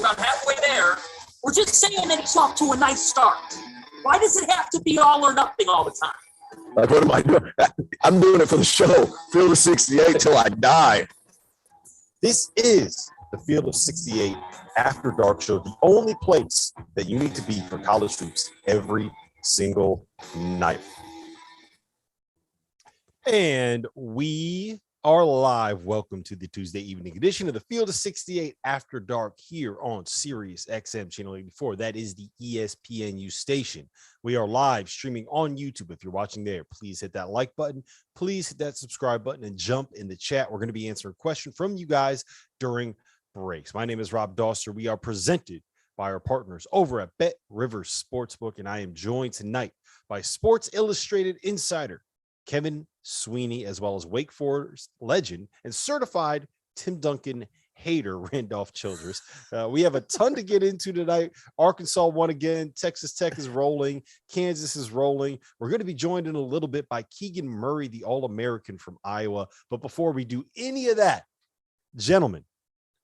about halfway there. We're just saying that he's off to a nice start. Why does it have to be all or nothing all the time? Like, what am I doing? I'm doing it for the show. Field of 68 till I die. This is the Field of 68 After Dark show, the only place that you need to be for college hoops every single night. And we are live. Welcome to the Tuesday evening edition of the Field of 68 After Dark here on Sirius XM Channel 84. That is the ESPNU station. We are live streaming on YouTube. If you're watching there, please hit that like button. Please hit that subscribe button and jump in the chat. We're going to be answering questions from you guys during breaks. My name is Rob Dauster. We are presented by our partners over at Bet Rivers Sportsbook, and I am joined tonight by Sports Illustrated insider Kevin Sweeney, as well as Wake Forest legend and certified Tim Duncan hater Randolph Childress. We have a ton to get into tonight. Arkansas won again. Texas Tech is rolling. Kansas is rolling. We're going to be joined in a little bit by Keegan Murray, the All-American from Iowa. But before we do any of that, gentlemen,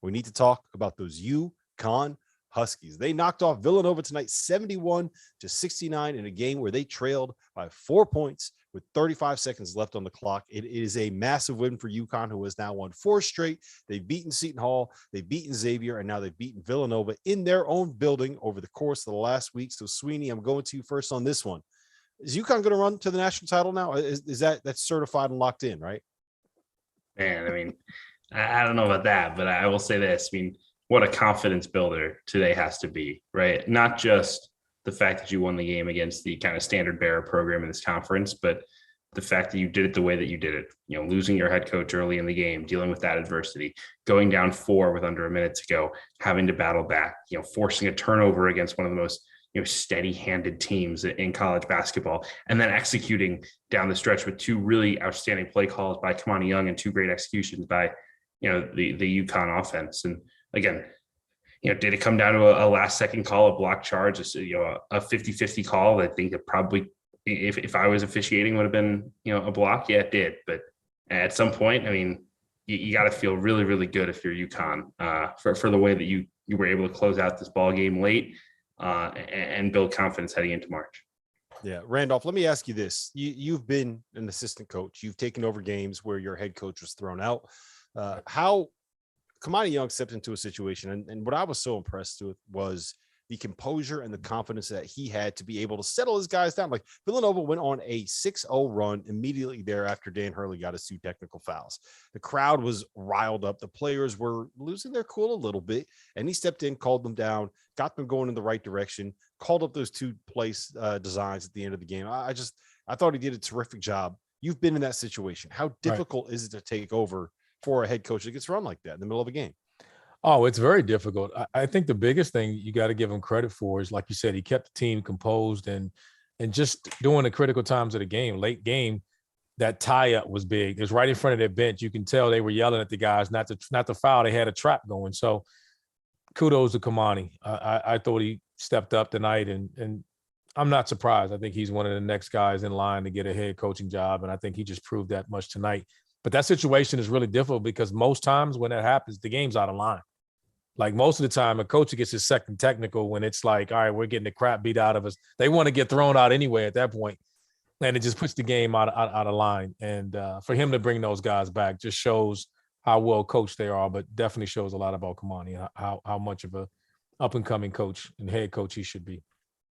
we need to talk about those UConn Huskies. They knocked off Villanova tonight 71-69 in a game where they trailed by 4 points with 35 seconds left on the clock. It is a massive win for UConn, who has now won 4 straight. They've beaten Seton Hall, they've beaten Xavier, and now they've beaten Villanova in their own building over the course of the last week. So, Sweeney, I'm going to you first on this one. Is UConn going to run to the national title now? Is that's certified and locked in, right? Man, I mean, I don't know about that, but I will say this. I mean, what a confidence builder today has to be, right? Not just the fact that you won the game against the kind of standard bearer program in this conference, but the fact that you did it the way that you did it, losing your head coach early in the game, dealing with that adversity, going down 4 with under a minute to go, having to battle back, forcing a turnover against one of the most, steady-handed teams in college basketball, and then executing down the stretch with 2 really outstanding play calls by Kamani Young and 2 great executions by, the UConn offense. And again, did it come down to a last second call, a block charge, a 50-50 call? I think that probably, if I was officiating, would have been, a block. Yeah, it did. But at some point, I mean, you got to feel really, really good if you're UConn for the way that you were able to close out this ball game late and build confidence heading into March. Yeah. Randolph, let me ask you this. You've been an assistant coach. You've taken over games where your head coach was thrown out. How Kamani Young stepped into a situation, and what I was so impressed with was the composure and the confidence that he had to be able to settle his guys down. Like, Villanova went on a 6-0 run immediately thereafter. Dan Hurley got his 2 technical fouls. The crowd was riled up. The players were losing their cool a little bit, and he stepped in, called them down, got them going in the right direction, called up those 2 place designs at the end of the game. I thought he did a terrific job. You've been in that situation. How difficult is it to take over for a head coach that gets run like that in the middle of a game? Oh, it's very difficult. I think the biggest thing you got to give him credit for is, like you said, he kept the team composed and just during the critical times of the game, late game, that tie-up was big. It was right in front of their bench. You can tell they were yelling at the guys not to foul. They had a trap going. So kudos to Kamani. I thought he stepped up tonight, and I'm not surprised. I think he's one of the next guys in line to get a head coaching job, and I think he just proved that much tonight. But that situation is really difficult because most times when that happens, the game's out of line. Like, most of the time, a coach gets his second technical when it's like, all right, we're getting the crap beat out of us. They want to get thrown out anyway at that point, and it just puts the game out of line. And for him to bring those guys back just shows how well coached they are, but definitely shows a lot about Kamani and how much of a up-and-coming coach and head coach he should be.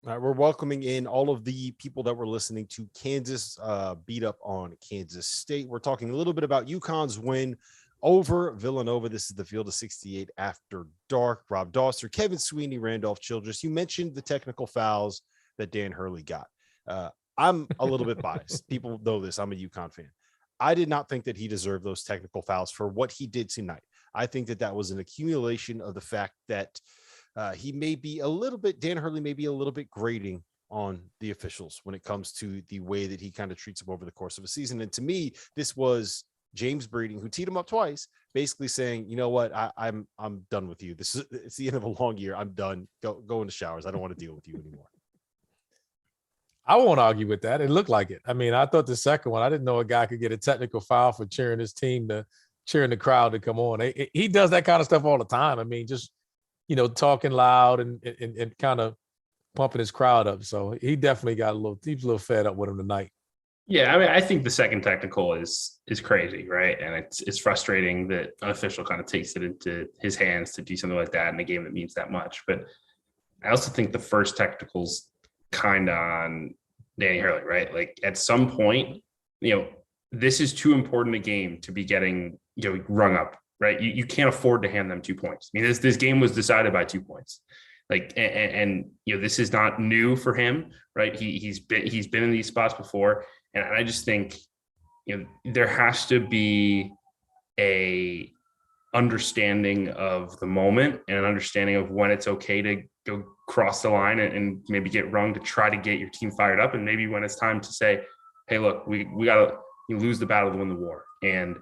All right, we're welcoming in all of the people that were listening to Kansas beat up on Kansas State. We're talking a little bit about UConn's win over Villanova. This is the Field of 68 After Dark. Rob Dauster, Kevin Sweeney, Randolph Childress. You mentioned the technical fouls that Dan Hurley got. I'm a little bit biased. People know this. I'm a UConn fan. I did not think that he deserved those technical fouls for what he did tonight. I think that was an accumulation of the fact that he may be a little bit, Dan Hurley may be a little bit grating on the officials when it comes to the way that he kind of treats them over the course of a season. And to me, this was James Breeding, who teed him up twice, basically saying, you know what, I'm done with you. It's the end of a long year. I'm done. Go in the showers. I don't want to deal with you anymore. I won't argue with that. It looked like it. I mean, I thought the second one, I didn't know a guy could get a technical foul for cheering his team cheering the crowd to come on. He does that kind of stuff all the time. I mean, just talking loud and kind of pumping his crowd up. So he definitely he was a little fed up with him tonight. Yeah, I mean, I think the second technical is crazy, right? And it's frustrating that an official kind of takes it into his hands to do something like that in a game that means that much. But I also think the first technical's kind of on Danny Hurley, right? Like at some point, this is too important a game to be getting rung up, right? You can't afford to hand them 2 points. I mean, this game was decided by 2 points. Like and this is not new for him, right? He's been in these spots before. And I just think, there has to be a understanding of the moment and an understanding of when it's okay to go cross the line and maybe get rung to try to get your team fired up. And maybe when it's time to say, hey, look, we got to lose the battle to win the war. And,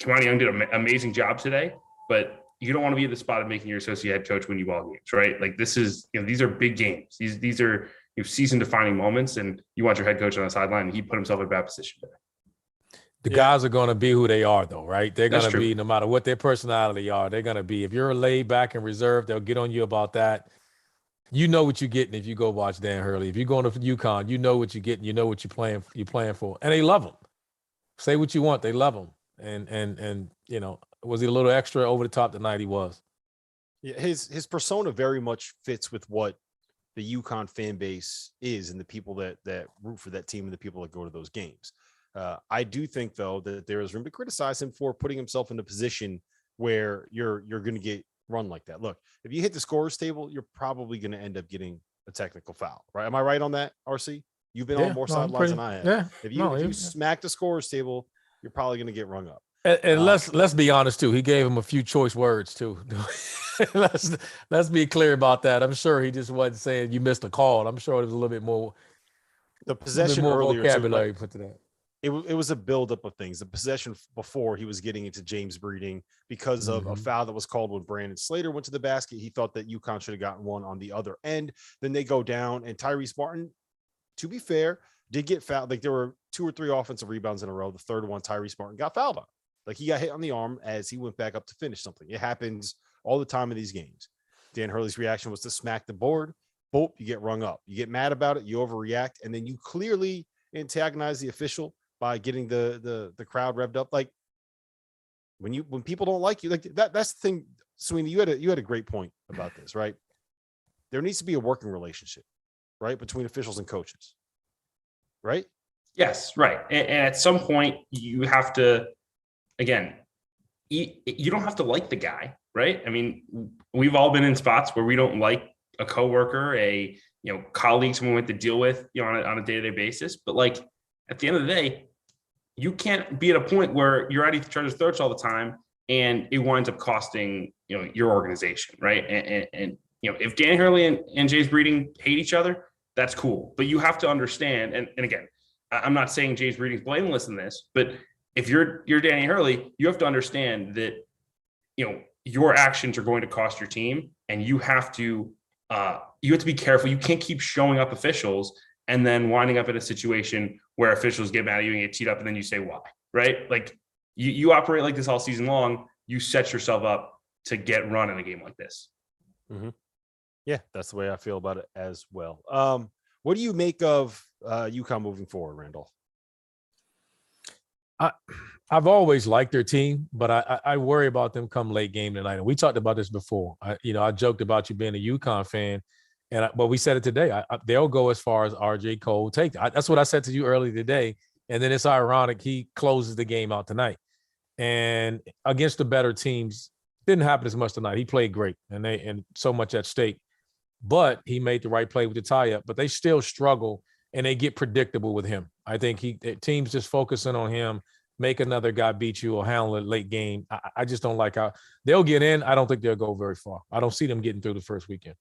Kamani Young did an amazing job today, but you don't want to be at the spot of making your associate head coach win you ball games, right? Like this is, these are big games. These are season defining moments, and you want your head coach on the sideline, and he put himself in a bad position today. The guys are going to be who they are, though, right? They're going to be, no matter what their personality are, they're going to be. If you're laid back and reserved, they'll get on you about that. You know what you're getting if you go watch Dan Hurley. If you're going to UConn, you know what you're getting. You know what you're playing for, and they love him. Say what you want, they love him. And was he a little extra over the top tonight? He was. Yeah, his persona very much fits with what the UConn fan base is and the people that root for that team and the people that go to those games. I do think, though, that there is room to criticize him for putting himself in a position where you're going to get run like that. Look, if you hit the scorer's table, you're probably going to end up getting a technical foul, right? Am I right on that, RC? You've been on more sidelines than I have. Yeah. If you smack the scorer's table, you're probably going to get rung up. And let's be honest too. He gave him a few choice words too. let's be clear about that. I'm sure he just wasn't saying you missed a call. I'm sure there was a little bit more. The possession earlier, vocabulary put to that. It was a buildup of things. The possession before, he was getting into James Breeding because of a foul that was called when Brandon Slater went to the basket. He thought that UConn should have gotten one on the other end. Then they go down, and Tyrese Martin, to be fair, did get fouled. Like there were 2 or 3 offensive rebounds in a row. The third one, Tyrese Martin got fouled on. Like he got hit on the arm as he went back up to finish something. It happens all the time in these games. Dan Hurley's reaction was to smack the board. Boom, you get rung up. You get mad about it. You overreact, and then you clearly antagonize the official by getting the crowd revved up. Like when people don't like you, like that's the thing. Sweeney, you had a great point about this, right? There needs to be a working relationship, right, between officials and coaches, right? Yes, right. And at some point, you have to. Again, you don't have to like the guy, right? I mean, we've all been in spots where we don't like a coworker, colleagues someone we have to deal with, on a day-to-day basis. But like at the end of the day, you can't be at a point where you're at each other's throats all the time, and it winds up costing your organization, right? And if Dan Hurley and James Breeding hate each other, that's cool. But you have to understand, and again, I'm not saying James Breeding's blameless in this, but if you're Danny Hurley, you have to understand that, your actions are going to cost your team, and you have to be careful. You can't keep showing up officials and then winding up in a situation where officials get mad at you and get teed up, and then you say why, right? Like you operate like this all season long. You set yourself up to get run in a game like this. Mm-hmm. Yeah, that's the way I feel about it as well. What do you make of UConn moving forward, Randolph? I've always liked their team, but I worry about them come late game tonight. And we talked about this before. I joked about you being a UConn fan, but we said it today. They'll go as far as RJ Cole take. That's what I said to you earlier today. And then it's ironic he closes the game out tonight. And against the better teams, didn't happen as much tonight. He played great, and so much at stake. But he made the right play with the tie-up. But they still struggle, and they get predictable with him. I think teams just focusing on him, make another guy beat you or handle a late game. I just don't like how they'll get in. I don't think they'll go very far. I don't see them getting through the first weekend.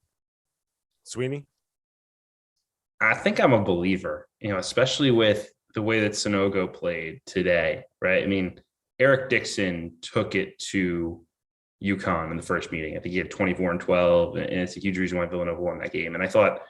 Sweeney? I think I'm a believer, especially with the way that Sonogo played today, right? I mean, Eric Dixon took it to UConn in the first meeting. I think he had 24 and 12, and it's a huge reason why Villanova won that game. And I thought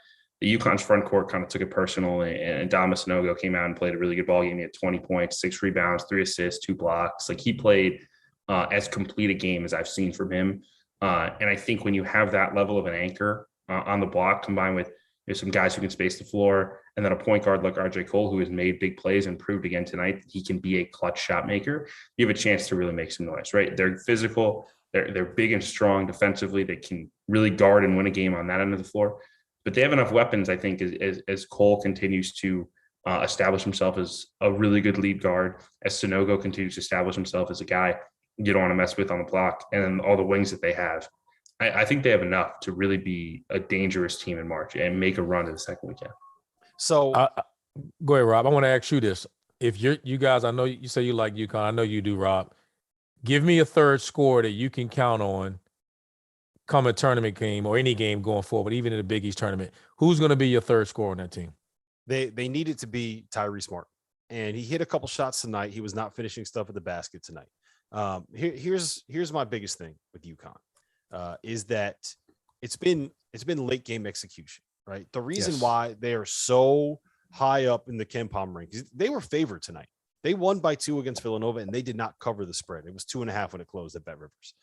the UConn's front court kind of took it personal, and Dama Sonogo came out and played a really good ball game. He had 20 points, 6 rebounds, 3 assists, 2 blocks. Like he played as complete a game as I've seen from him And I think when you have that level of an anchor on the block, combined with some guys who can space the floor, and then a point guard like RJ Cole, who has made big plays and proved again tonight that he can be a clutch shot maker, you have a chance to really make some noise, right? They're physical, they're big and strong defensively. They can really guard and win a game on that end of the floor. But they have enough weapons, I think, as Cole continues to establish himself as a really good lead guard, as Sonogo continues to establish himself as a guy you don't want to mess with on the block, and then all the wings that they have. I think they have enough to really be a dangerous team in March and make a run to the second weekend. So go ahead, Rob. I want to ask you this. If you guys, I know you say you like UConn. I know you do, Rob. Give me a third scorer that you can count on come a tournament game or any game going forward, even in the Big East tournament. Who's going to be your third scorer on that team? They needed to be Tyrese Martin, and he hit a couple shots tonight. He was not finishing stuff at the basket tonight. Here's my biggest thing with UConn. Is that it's been late game execution, right? The reason why they are so high up in the KenPom rankings, they were favored tonight. They won by 2 against Villanova, and they did not cover the spread. It was 2.5 when it closed at Bet Rivers.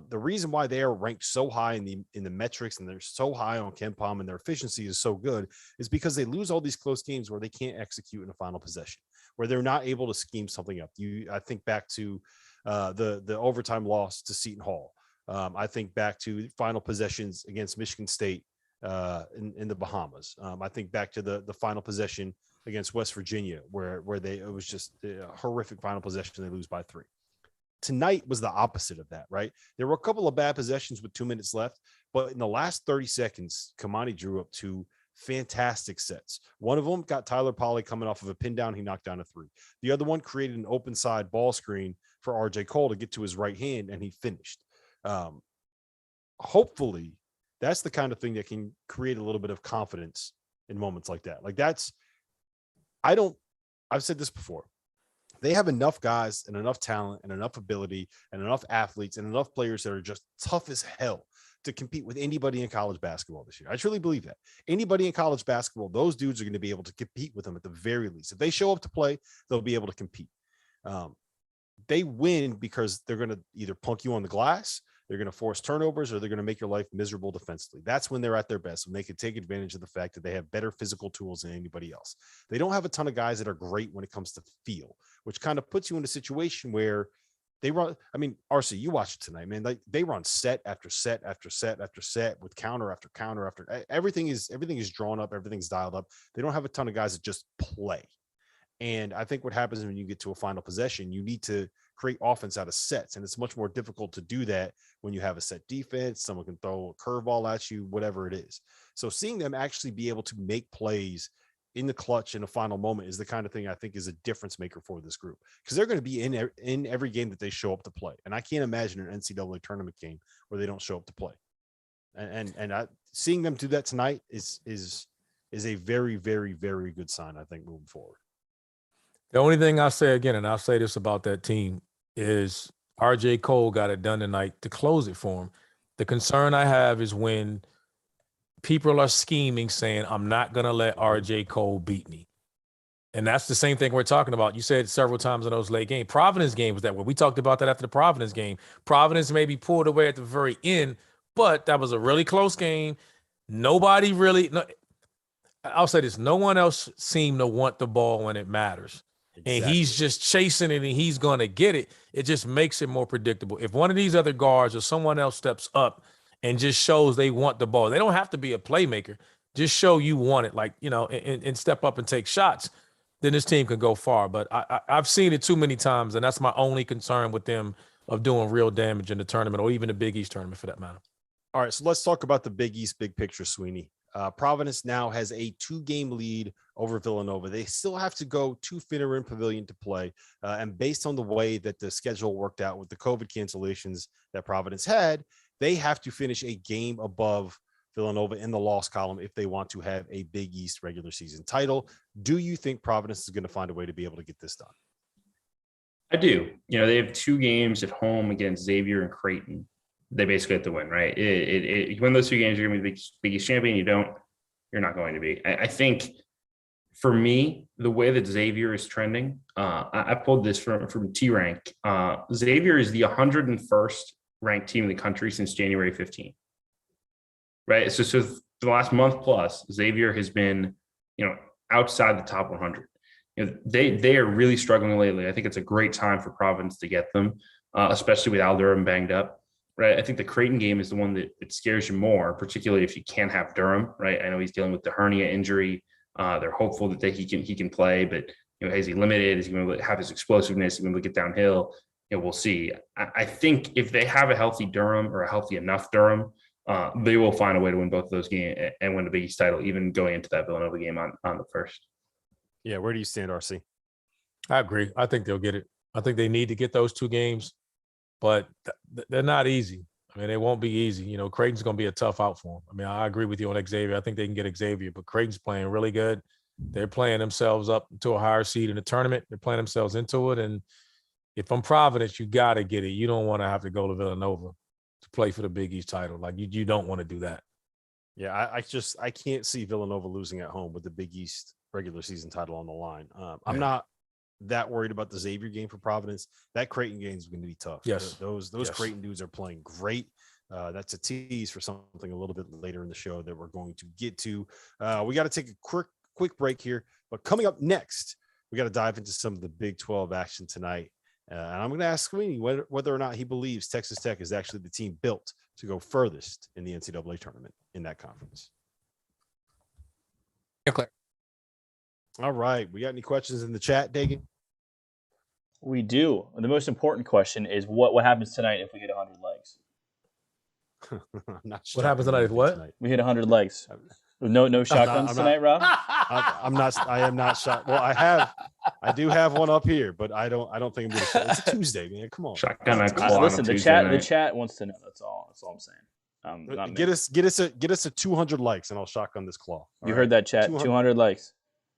The reason why they are ranked so high in the metrics and they're so high on KenPom and their efficiency is so good is because they lose all these close games where they can't execute in a final possession, where they're not able to scheme something up. I think back to the overtime loss to Seton Hall. I think back to final possessions against Michigan State in the Bahamas. I think back to the final possession against West Virginia, where it was just a horrific final possession. They lose by 3. Tonight was the opposite of that, right? There were a couple of bad possessions with 2 minutes left, but in the last 30 seconds, Kamani drew up 2 fantastic sets. One of them got Tyler Polley coming off of a pin down. He knocked down a 3. The other one created an open side ball screen for RJ Cole to get to his right hand, and he finished. Hopefully that's the kind of thing that can create a little bit of confidence in moments like that. I've said this before. They have enough guys and enough talent and enough ability and enough athletes and enough players that are just tough as hell to compete with anybody in college basketball this year. I truly believe that. Anybody in college basketball, those dudes are going to be able to compete with them at the very least. If they show up to play, they'll be able to compete. They win because they're going to either punk you on the glass, they're going to force turnovers, or they're going to make your life miserable defensively. That's when they're at their best, when they can take advantage of the fact that they have better physical tools than anybody else. They don't have a ton of guys that are great when it comes to feel, which kind of puts you in a situation where they run. I mean, RC, you watch it tonight, man. Like, they run set after set after set after set with counter after counter after everything is drawn up. Everything's dialed up. They don't have a ton of guys that just play. And I think what happens when you get to a final possession, you need to create offense out of sets. And it's much more difficult to do that when you have a set defense. Someone can throw a curveball at you, whatever it is. So seeing them actually be able to make plays in the clutch in a final moment is the kind of thing I think is a difference maker for this group, because they're going to be in every game that they show up to play. And I can't imagine an NCAA tournament game where they don't show up to play. And seeing them do that tonight is a very, very, very good sign, I think, moving forward. The only thing I'll say again, and I'll say this about that team, is RJ Cole got it done tonight to close it for him. The concern I have is when people are scheming, saying, I'm not going to let RJ Cole beat me. And that's the same thing we're talking about. You said several times in those late games. Providence game was that way. We talked about that after the Providence game. Providence maybe pulled away at the very end, but that was a really close game. Nobody really – I'll say this. No one else seemed to want the ball when it matters. Exactly. And he's just chasing it and he's going to get it. It just makes it more predictable. If one of these other guards or someone else steps up and just shows they want the ball, they don't have to be a playmaker. Just show you want it, and step up and take shots, then this team can go far. But I've seen it too many times, and that's my only concern with them of doing real damage in the tournament or even the Big East tournament for that matter. All right, so let's talk about the Big East big picture, Sweeney. Providence now has a 2-game lead over Villanova. They still have to go to Finneran Pavilion to play. And based on the way that the schedule worked out with the COVID cancellations that Providence had, they have to finish a game above Villanova in the loss column if they want to have a Big East regular season title. Do you think Providence is going to find a way to be able to get this done? I do. They have 2 games at home against Xavier and Creighton. They basically have to win, right? You win those 2 games, you're going to be the Big East champion. You don't, you're not going to be. I think for me, the way that Xavier is trending, I pulled this from T-Rank. Xavier is the 101st ranked team in the country since January 15th. Right. So for the last month plus, Xavier has been, outside the top 100. They are really struggling lately. I think it's a great time for Providence to get them, especially with Al Durham banged up. Right. I think the Creighton game is the one that scares you more, particularly if you can't have Durham. Right. I know he's dealing with the hernia injury. They're hopeful that he can play, but is he limited? Is he going to have his explosiveness? Is he going to get downhill? We'll see. I think if they have a healthy Durham or a healthy enough Durham, they will find a way to win both of those games and win the Big East title, even going into that Villanova game on the first. Yeah, where do you stand, RC? I agree. I think they'll get it. I think they need to get those 2 games, but they're not easy. I mean, they won't be easy. Creighton's going to be a tough out for them. I mean, I agree with you on Xavier. I think they can get Xavier, but Creighton's playing really good. They're playing themselves up to a higher seed in the tournament. They're playing themselves into it. And if I'm Providence, you got to get it. You don't want to have to go to Villanova to play for the Big East title. Like you don't want to do that. Yeah, I can't see Villanova losing at home with the Big East regular season title on the line. I'm not that worried about the Xavier game for Providence. That Creighton game is going to be tough. Yes. Those Yes. Creighton dudes are playing great. That's a tease for something a little bit later in the show that we're going to get to. We got to take a quick break here, but coming up next, we got to dive into some of the Big 12 action tonight. And I'm going to ask Sweeney whether or not he believes Texas Tech is actually the team built to go furthest in the NCAA tournament in that conference. Yeah, clear. All right. We got any questions in the chat, Dagan? We do. The most important question is what happens tonight if we hit 100 legs? I'm not What happens tonight if what? We hit 100 legs. No shotguns tonight, Rob? I am not shot. Well, I do have one up here, but I don't think I'm going to. It's Tuesday, man. Come on. Shotgun and claw. Listen, the chat wants to know. That's all I'm saying. Get us a 200 likes, and I'll shotgun this claw. You heard that, chat? 200 likes.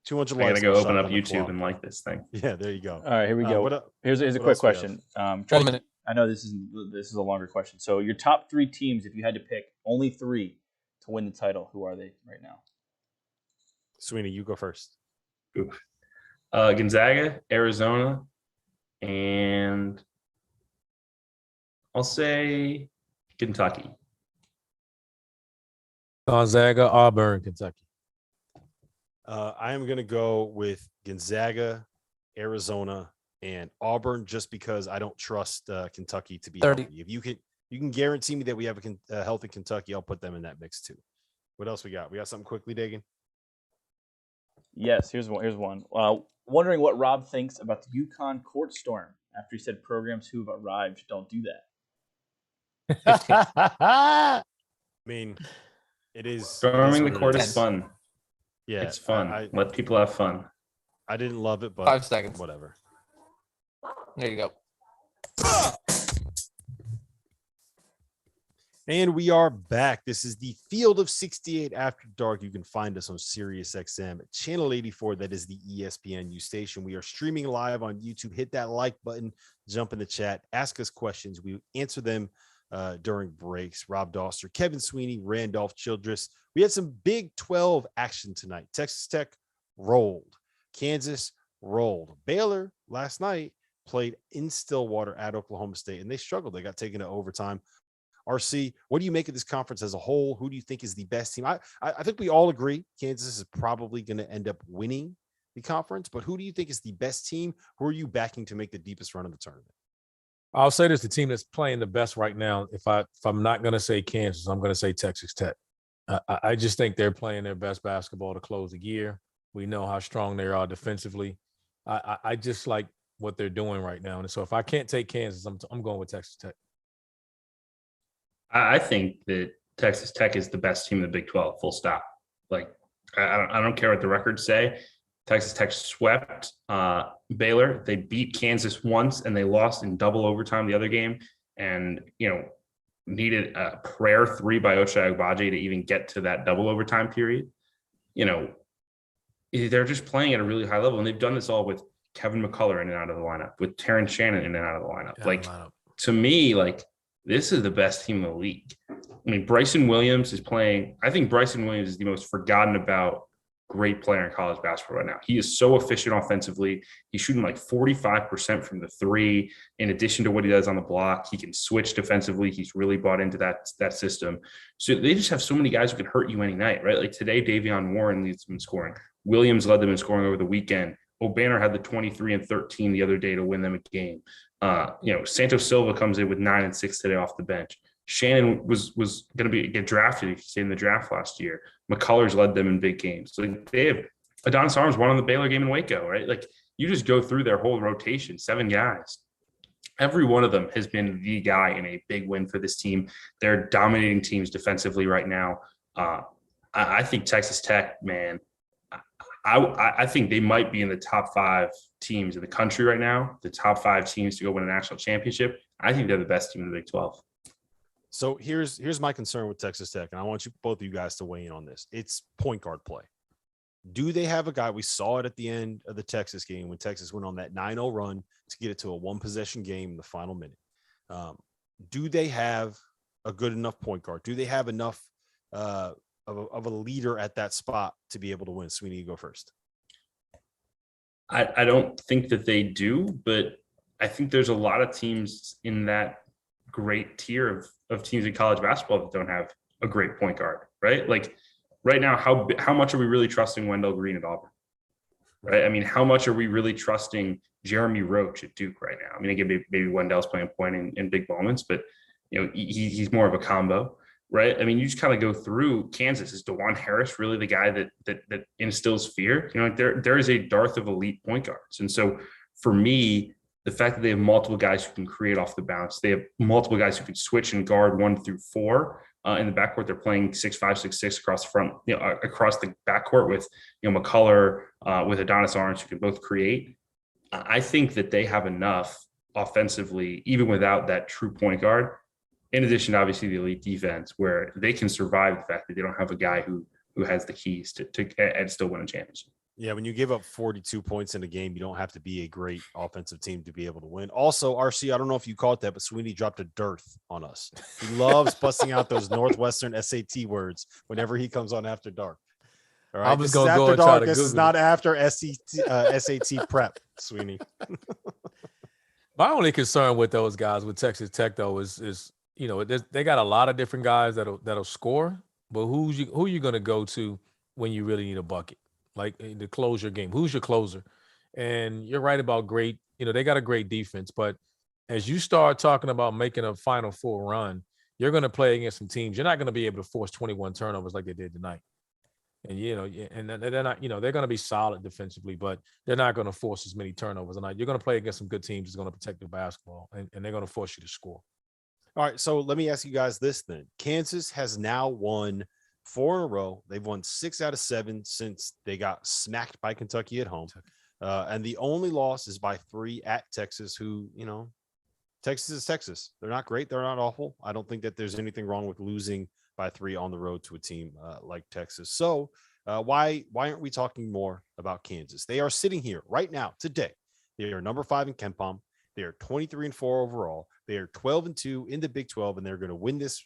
200 I likes. gotta go open up YouTube and like this thing. Yeah, there you go. All right, here we go. Here's a quick question. 1 minute. I know this is a longer question. So your top 3 teams, if you had to pick only 3 to win the title, who are they right now? Sweeney, you go first. Gonzaga, Arizona, and I'll say Kentucky. Gonzaga, Auburn, Kentucky. I am going to go with Gonzaga, Arizona, and Auburn, just because I don't trust Kentucky to be 30. healthy. If you can guarantee me that we have a healthy Kentucky, I'll put them in that mix too. What else we got? We got something quickly, Dagan? Yes, here's one. Wondering what Rob thinks about the UConn court storm after he said programs who have arrived don't do that. I mean, it is Storming the court it is fun. Yeah, It's fun. Let people have fun. I didn't love it, but 5 seconds. Whatever. There you go. And we are back. This is the Field of 68 After Dark. You can find us on Sirius XM channel 84. That is the ESPNU station. We are streaming live on YouTube. Hit that like button, jump in the chat, ask us questions. We answer them during breaks. Rob Dauster, Kevin Sweeney, Randolph, Childress. We had some Big 12 action tonight. Texas Tech rolled. Kansas rolled. Baylor last night played in Stillwater at Oklahoma State, and they struggled. They got taken to overtime. RC, what do you make of this conference as a whole? Who do you think is the best team? I think we all agree Kansas is probably going to end up winning the conference, but who do you think is the best team? Who are you backing to make the deepest run of the tournament? I'll say this: the team that's playing the best right now. If I'm not going to say Kansas, I'm going to say Texas Tech. I just think they're playing their best basketball to close the year. We know how strong they are defensively. I just like what they're doing right now, and so if I can't take Kansas, I'm going with Texas Tech. I think that Texas Tech is the best team in the Big 12, full stop. Like, I don't care what the records say. Texas Tech swept Baylor. They beat Kansas once, and they lost in double overtime the other game. And, needed a prayer 3 by Ochai Agbaji to even get to that double overtime period. They're just playing at a really high level, and they've done this all with Kevin McCullough in and out of the lineup, with Terrence Shannon in and out of the lineup. To me, this is the best team in the league. I mean, Bryson Williams is playing. I think Bryson Williams is the most forgotten about great player in college basketball right now. He is so efficient offensively. He's shooting like 45% from the three. In addition to what he does on the block, he can switch defensively. He's really bought into that system. So they just have so many guys who can hurt you any night, right? Like today, Davion Warren leads them in scoring. Williams led them in scoring over the weekend. O'Banner had the 23 and 13 the other day to win them a game. Santos Silva comes in with 9 and 6 today off the bench. Shannon was going to get drafted if you stayed in the draft last year. McCullers led them in big games. So they have Adonis Arms won on the Baylor game in Waco, right? Like you just go through their whole rotation, 7 guys. Every one of them has been the guy in a big win for this team. They're dominating teams defensively right now. I think Texas Tech, man, I think they might be in the top 5 teams in the country right now, the top 5 teams to go win a national championship. I think they're the best team in the Big 12. So here's my concern with Texas Tech, and I want both of you guys to weigh in on this. It's point guard play. Do they have a guy? We saw it at the end of the Texas game when Texas went on that 9-0 run to get it to a 1-possession game in the final minute. Do they have a good enough point guard? Do they have enough of a leader at that spot to be able to win? Sweeney, you go first. I don't think that they do, but I think there's a lot of teams in that great tier of teams in college basketball that don't have a great point guard, right? Like right now, how much are we really trusting Wendell Green at Auburn, right? I mean, how much are we really trusting Jeremy Roach at Duke right now? I mean, again, maybe Wendell's playing point in big moments, but he's more of a combo, right? I mean, you just kind of go through Kansas. Is DeJuan Harris really the guy that instills fear? There is a dearth of elite point guards, and so for me, the fact that they have multiple guys who can create off the bounce, they have multiple guys who can switch and guard 1 through 4 in the backcourt. They're playing 6'5", 6'6" across the front, across the backcourt with McCullough, with Adonis Arns who can both create. I think that they have enough offensively, even without that true point guard. In addition to obviously the elite defense, where they can survive the fact that they don't have a guy who has the keys to and still win a championship. Yeah, when you give up 42 points in a game, you don't have to be a great offensive team to be able to win. Also, RC, I don't know if you caught that, but Sweeney dropped a dearth on us. He loves busting out those Northwestern SAT words whenever he comes on After Dark. All right, I was going to go After and try Dark. to This is Google not it. after SAT prep, Sweeney. My only concern with those guys with Texas Tech though is they got a lot of different guys that'll score, but who you going to go to when you really need a bucket? Like to close your game. Who's your closer? And you're right about great, they got a great defense, but as you start talking about making a Final Four run, you're going to play against some teams. You're not going to be able to force 21 turnovers like they did tonight. And, and they're not, they're going to be solid defensively, but they're not going to force as many turnovers tonight. You're going to play against some good teams that's going to protect the basketball, and they're going to force you to score. All right, so let me ask you guys this then. Kansas has now won 4 in a row. They've won 6 out of 7 since they got smacked by Kentucky at home. And the only loss is by 3 at Texas, who, Texas is Texas. They're not great. They're not awful. I don't think that there's anything wrong with losing by 3 on the road to a team like Texas. So why aren't we talking more about Kansas? They are sitting here right now, today. They are number 5 in KenPom. They are 23-4 overall. They are 12-2 in the Big 12, and they're going to win this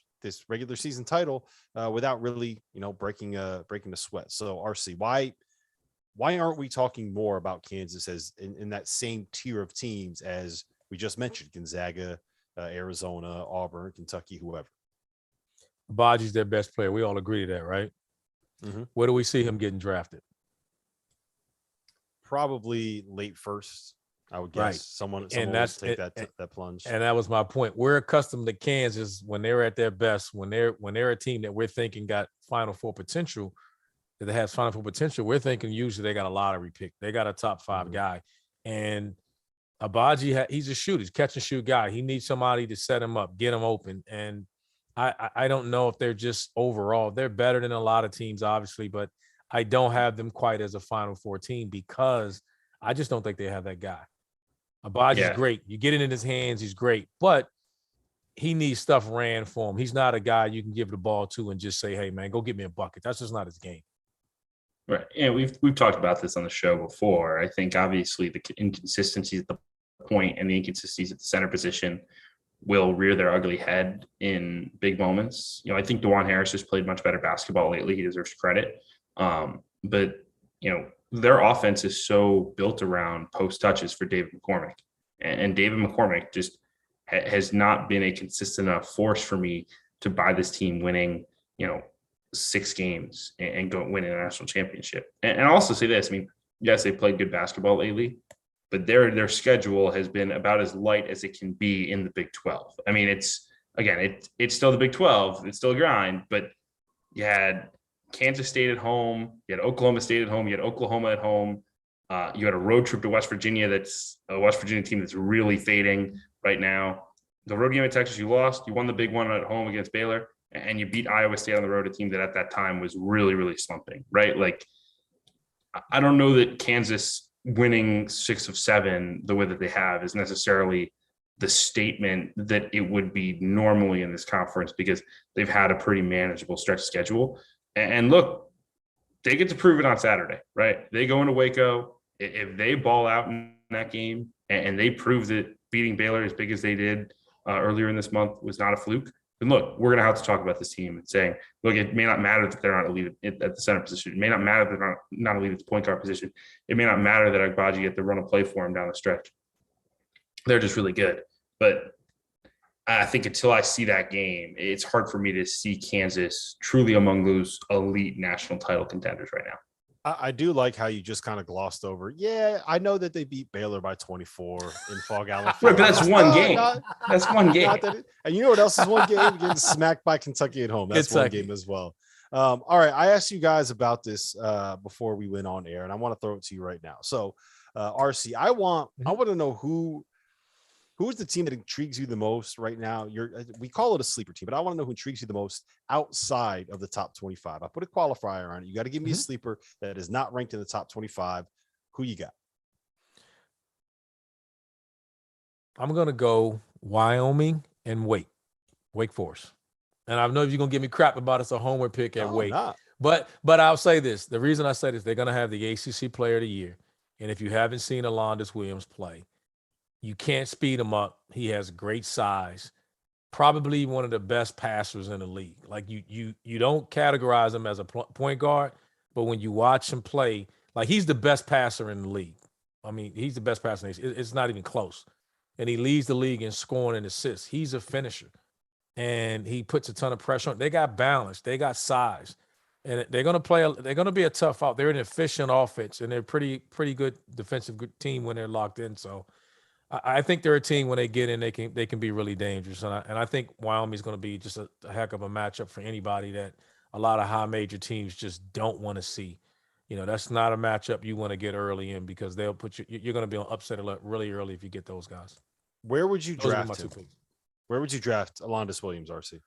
regular season title without really, breaking a sweat. So RC, why aren't we talking more about Kansas as in that same tier of teams as we just mentioned? Gonzaga, Arizona, Auburn, Kentucky, whoever. Baji's their best player. We all agree to that, right? Mm-hmm. Where do we see him getting drafted? Probably late first, I would guess. Right. Someone and will take that plunge. And that was my point. We're accustomed to Kansas when they're at their best, when they're a team that we're thinking got Final Four potential, that has Final Four potential. We're thinking usually they got a lottery pick. They got a top 5 guy. And Abaji, he's a shooter, he's catch and shoot guy. He needs somebody to set him up, get him open. And I don't know if they're just overall, they're better than a lot of teams, obviously, but I don't have them quite as a Final Four team because I just don't think they have that guy. Abaji's great. You get it in his hands, he's great, but he needs stuff ran for him. He's not a guy you can give the ball to and just say, hey, man, go get me a bucket. That's just not his game. Right. And we've talked about this on the show before. I think obviously the inconsistencies at the point and the inconsistencies at the center position will rear their ugly head in big moments. I think DeJuan Harris has played much better basketball lately. He deserves credit. But their offense is so built around post touches for David McCormick. And David McCormick just has not been a consistent enough force for me to buy this team winning, 6 games and go win a national championship. And I'll also say this, yes, they played good basketball lately, but their schedule has been about as light as it can be in the Big 12. It's still the Big 12. It's still a grind, but you had Kansas State at home, you had Oklahoma State at home, you had Oklahoma at home. You had a road trip to West Virginia. That's a West Virginia team that's really fading right now. The road game at Texas, you lost. You won the big one at home against Baylor, and you beat Iowa State on the road, a team that at that time was really, really slumping, right? Like, I don't know that Kansas winning 6 of 7 the way that they have is necessarily the statement that it would be normally in this conference, because they've had a pretty manageable stretch schedule. And look, they get to prove it on Saturday, right? They go into Waco. If they ball out in that game and they prove that beating Baylor as big as they did earlier in this month was not a fluke, then look, we're going to have to talk about this team and saying, look, it may not matter that they're not elite at the center position. It may not matter that they're not elite at the point guard position. It may not matter that Agbaji get the run of play for him down the stretch. They're just really good. But I think until I see that game, it's hard for me to see Kansas truly among those elite national title contenders right now. I do like how you just kind of glossed over. Yeah, I know that they beat Baylor by 24 in Fog Allen. Right, but that's one game. That's one game. And you know what else is one game? Getting smacked by Kentucky at home. That's one game as well. All right, I asked you guys about this before we went on air, and I want to throw it to you right now. So, RC, I want to know who's the team that intrigues you the most right now? We call it a sleeper team, but I want to know who intrigues you the most outside of the top 25. I put a qualifier on it. You got to give me a sleeper that is not ranked in the top 25. Who you got? I'm going to go Wyoming and Wake Forest. And I know you're going to give me crap about it's a homer pick at Wake. Not. But I'll say this. The reason I say this, they're going to have the ACC Player of the Year. And if you haven't seen Alondas Williams play, you can't speed him up. He has great size, probably one of the best passers in the league. Like you don't categorize him as a point guard, but when you watch him play, like he's the best passer in the league. He's the best passer. It's not even close. And he leads the league in scoring and assists. He's a finisher, and he puts a ton of pressure on. They got balance. They got size, and they're going to be a tough out. They're an efficient offense, and they're pretty good defensive team when they're locked in. So I think they're a team when they get in, they can be really dangerous. And I think Wyoming's going to be just a heck of a matchup for anybody that a lot of high major teams just don't want to see. That's not a matchup you want to get early in, because they'll put you're going to be on upset alert really early if you get those guys. Where would you draft him? Where would you draft Alondas Williams, RC?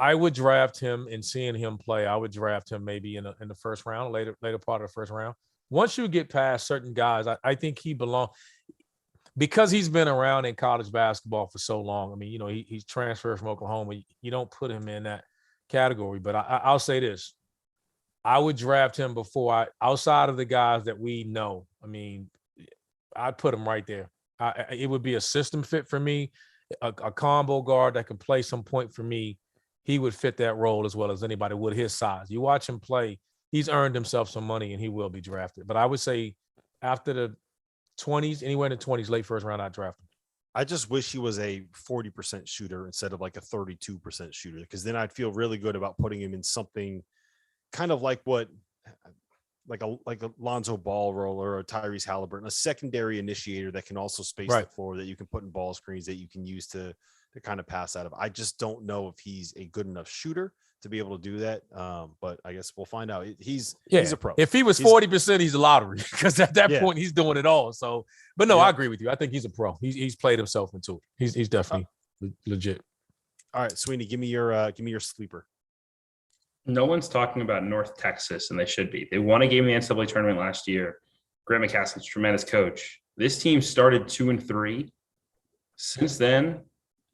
I would draft him, and seeing him play, I would draft him maybe in the first round, later part of the first round. Once you get past certain guys, I think he belongs, because he's been around in college basketball for so long. He's transferred from Oklahoma. You don't put him in that category. But I'll say this. I would draft him outside of the guys that we know. I'd put him right there. It would be a system fit for me, a combo guard that can play some point for me. He would fit that role as well as anybody would his size. You watch him play, he's earned himself some money, and he will be drafted. But I would say after the 20s, anywhere in the 20s, late first round, I'd draft him. I just wish he was a 40% shooter instead of like a 32% shooter, because then I'd feel really good about putting him in something kind of like a Lonzo Ball roller or a Tyrese Halliburton, a secondary initiator that can also space the floor, that you can put in ball screens that you can use to kind of pass out of. I just don't know if he's a good enough shooter to be able to do that. But I guess we'll find out. He's a pro. If he was 40%, he's a lottery, because at that point he's doing it all. So, but no, I agree with you. I think he's a pro. He's played himself into it. He's definitely legit. All right, Sweeney, give me your sleeper. No one's talking about North Texas, and they should be. They won a game in the NCAA tournament last year. Grant McCaskill's a tremendous coach. This team started 2-3. Since then,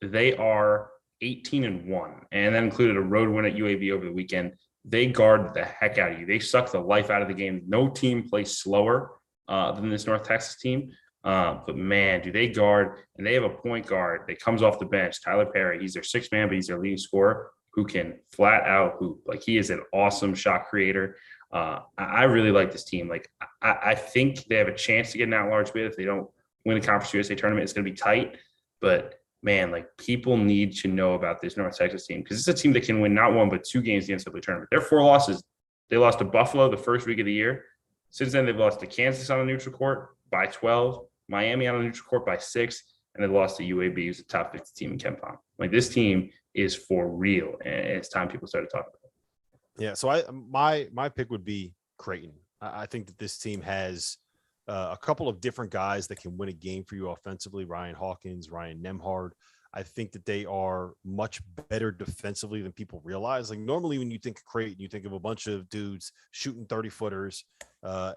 they are 18-1, and that included a road win at UAB over the weekend. They guard the heck out of you. They suck the life out of the game. No team plays slower than this North Texas team. But man, do they guard, and they have a point guard that comes off the bench, Tyler Perry. He's their sixth man, but he's their leading scorer. who can flat out hoop. Like, he is an awesome shot creator. I really like this team. Like, I think they have a chance to get an at-large bid. If they don't win the Conference USA tournament, it's going to be tight. But, man, like, people need to know about this North Texas team, because it's a team that can win not one but 2 games in the NCAA tournament. Their 4 losses, they lost to Buffalo the first week of the year. Since then, they've lost to Kansas on a neutral court by 12, Miami on a neutral court by 6, and they lost to UAB, who's a top 50 team in KenPom. Like, this team is for real, and it's time people started talking about it. Yeah, so my pick would be Creighton. I think that this team has a couple of different guys that can win a game for you offensively. Ryan Hawkins, Ryan Nemhard. I think that they are much better defensively than people realize. Like, normally when you think of Creighton, you think of a bunch of dudes shooting 30-footers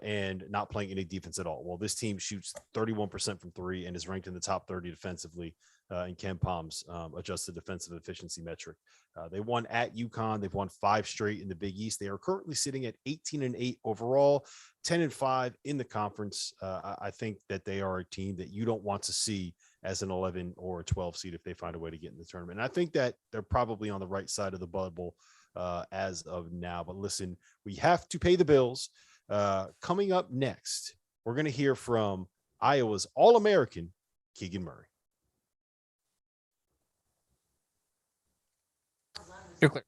and not playing any defense at all. Well, this team shoots 31% from 3 and is ranked in the top 30 defensively in KenPom's adjusted defensive efficiency metric. They won at UConn. They've won 5 straight in the Big East. They are currently sitting at 18-8 overall, 10-5 in the conference. I think that they are a team that you don't want to see as an 11 or a 12 seed if they find a way to get in the tournament. And I think that they're probably on the right side of the bubble as of now. But listen, we have to pay the bills. Coming up next, we're going to hear from Iowa's All-American, Keegan Murray. You're clear.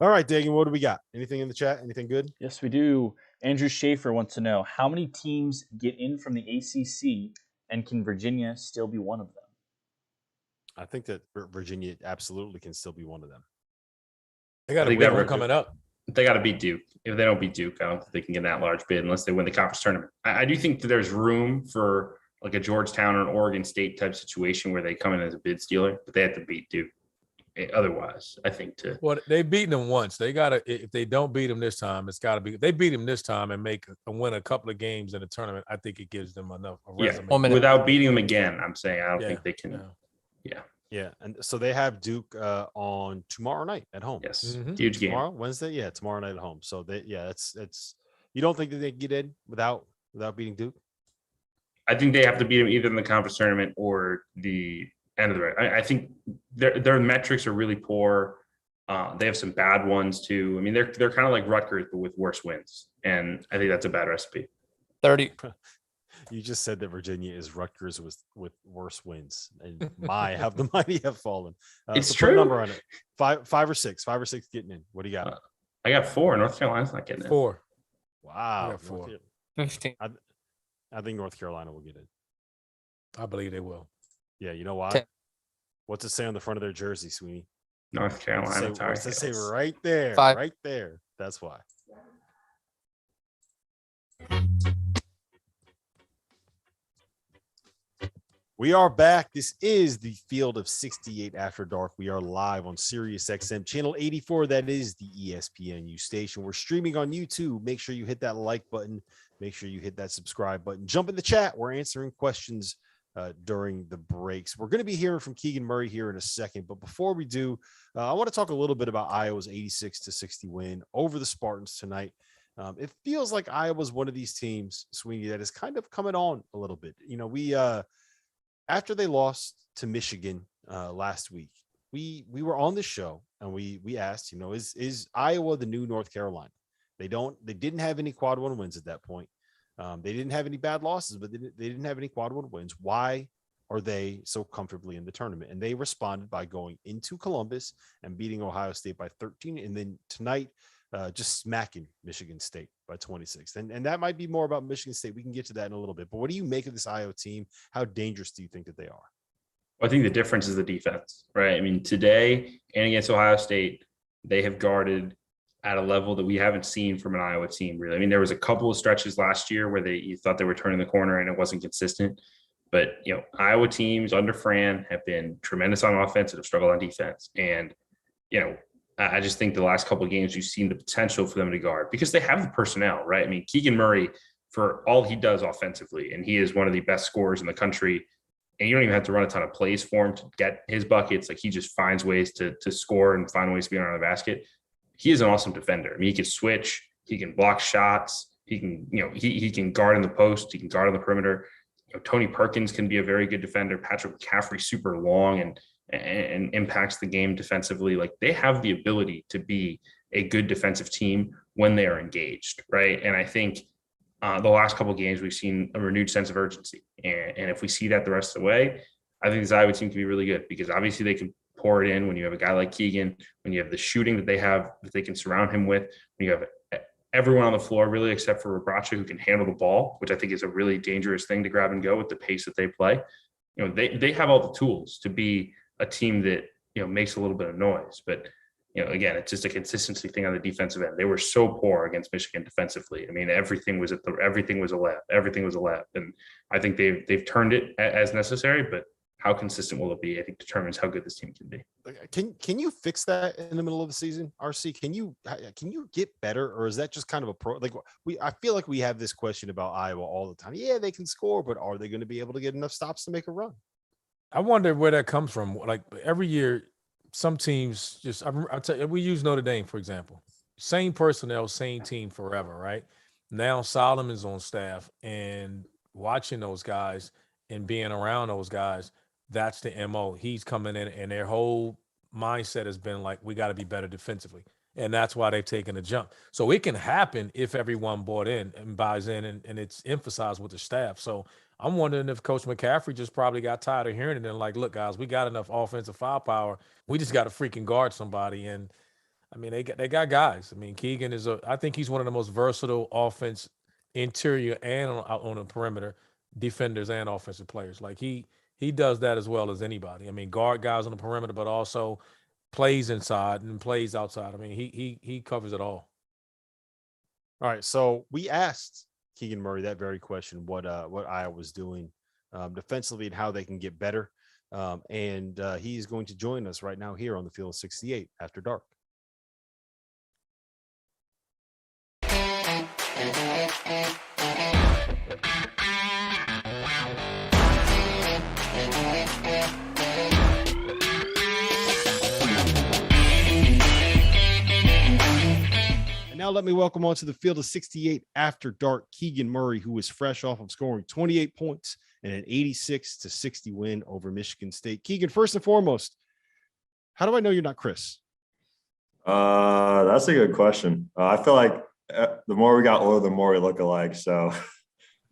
All right, Dagan, what do we got? Anything in the chat? Anything good? Yes, we do. Andrew Schaefer wants to know, how many teams get in from the ACC, and can Virginia still be one of them? I think that Virginia absolutely can still be one of them. They got I a think big that one coming up. They got to beat Duke. If they don't beat Duke, I don't think they can get that large bid unless they win the conference tournament. I do think that there's room for like a Georgetown or an Oregon State type situation where they come in as a bid stealer, but they have to beat Duke. Otherwise, I think to Well, they've beaten them once. They gotta, if they don't beat them this time, it's gotta be. If they beat them this time and win a couple of games in the tournament, I think it gives them enough a resume. 1 minute. without beating them again, I'm saying I don't Yeah, think they can. yeah. Yeah, and so they have Duke on tomorrow night at home. Yes, Mhm. huge game. Tomorrow, Wednesday, yeah, tomorrow night at home. So it's. You don't think that they can get in without beating Duke? I think they have to beat them either in the conference tournament or the end of the race. I think their metrics are really poor. They have some bad ones too. I mean, they're kind of like Rutgers, but with worse wins, and I think that's a bad recipe. 30. You just said that Virginia is Rutgers with worse wins, and how the mighty have fallen. It's so true. Put a number on it. Five or six getting in. What do you got? I got 4. North Carolina's not getting it. 4. Wow, I got 4. 15. I think North Carolina will get in. I believe they will. Yeah, you know why? 10. What's it say on the front of their jersey, Sweeney? North Carolina. What's it say right there? 5. Right there. That's why. We are back. This is the Field of 68 After Dark. We are live on Sirius XM channel 84. That is the ESPNU station. We're streaming on YouTube. Make sure you hit that like button. Make sure you hit that subscribe button. Jump in the chat. We're answering questions during the breaks. We're going to be hearing from Keegan Murray here in a second. But before we do, I want to talk a little bit about Iowa's 86-60 win over the Spartans tonight. It feels like Iowa's one of these teams, Sweeney, that is kind of coming on a little bit. You know, we after they lost to Michigan last week, we were on the show and we asked, you know, is Iowa the new North Carolina? They didn't have any quad 1 wins at that point. They didn't have any bad losses, but they didn't have any quad 1 wins. Why are they so comfortably in the tournament? And they responded by going into Columbus and beating Ohio State by 13. And then tonight, just smacking Michigan State by 26. And that might be more about Michigan State. We can get to that in a little bit. But what do you make of this Iowa team? How dangerous do you think that they are? I think the difference is the defense, right? I mean, today and against Ohio State, they have guarded at a level that we haven't seen from an Iowa team, really. I mean, there was a couple of stretches last year where you thought they were turning the corner and it wasn't consistent. But, you know, Iowa teams under Fran have been tremendous on offense and have struggled on defense. And, you know, I just think the last couple of games you've seen the potential for them to guard because they have the personnel, right? I mean, Keegan Murray, for all he does offensively, and he is one of the best scorers in the country, and you don't even have to run a ton of plays for him to get his buckets. Like, he just finds ways to score and find ways to be around the basket. He is an awesome defender. I mean, he can switch, he can block shots, he can, you know, he can guard in the post, he can guard on the perimeter. You know, Tony Perkins can be a very good defender. Patrick McCaffrey, super long, and and impacts the game defensively. Like, they have the ability to be a good defensive team when they are engaged, right? And I think the last couple of games we've seen a renewed sense of urgency, and if we see that the rest of the way, I think this Iowa team can be really good, because obviously they can pour it in when you have a guy like Keegan, when you have the shooting that they have that they can surround him with, when you have everyone on the floor really except for Rabracha, who can handle the ball, which I think is a really dangerous thing to grab and go with the pace that they play. You know, they have all the tools to be a team that, you know, makes a little bit of noise. But, you know, again, it's just a consistency thing on the defensive end. They were so poor against Michigan defensively. I mean, everything was a lab. And I think they've turned it as necessary, but how consistent will it be, I think, determines how good this team can be. Can you fix that in the middle of the season, RC? Can you get better, or is that just kind of a pro? Like, I feel like we have this question about Iowa all the time. Yeah, they can score, but are they going to be able to get enough stops to make a run? I wonder where that comes from. Like, every year, some teams just, I'll tell you, we use Notre Dame, for example. Same personnel, same team forever, right? Now Solomon's on staff, and watching those guys and being around those guys, that's the MO. He's coming in, and their whole mindset has been like, we got to be better defensively. And that's why they've taken a jump. So it can happen if everyone bought in and buys in, and it's emphasized with the staff. So I'm wondering if Coach McCaffrey just probably got tired of hearing it and like, look, guys, we got enough offensive firepower. We just got to freaking guard somebody. And I mean, they got guys. I mean, Keegan I think he's one of the most versatile offense interior and on the perimeter defenders and offensive players. Like, he does that as well as anybody. I mean, guard guys on the perimeter, but also plays inside and plays outside. I mean, he covers it all. All right, so we asked Keegan Murray that very question: what Iowa was doing defensively and how they can get better. And he's going to join us right now here on the Field of 68 after dark. And now let me welcome on to the Field of 68 after dark Keegan Murray, who is fresh off of scoring 28 points and an 86-60 win over Michigan State. Keegan, first and foremost, how do I know you're not Chris? That's a good question. I feel like the more we got older, the more we look alike. So,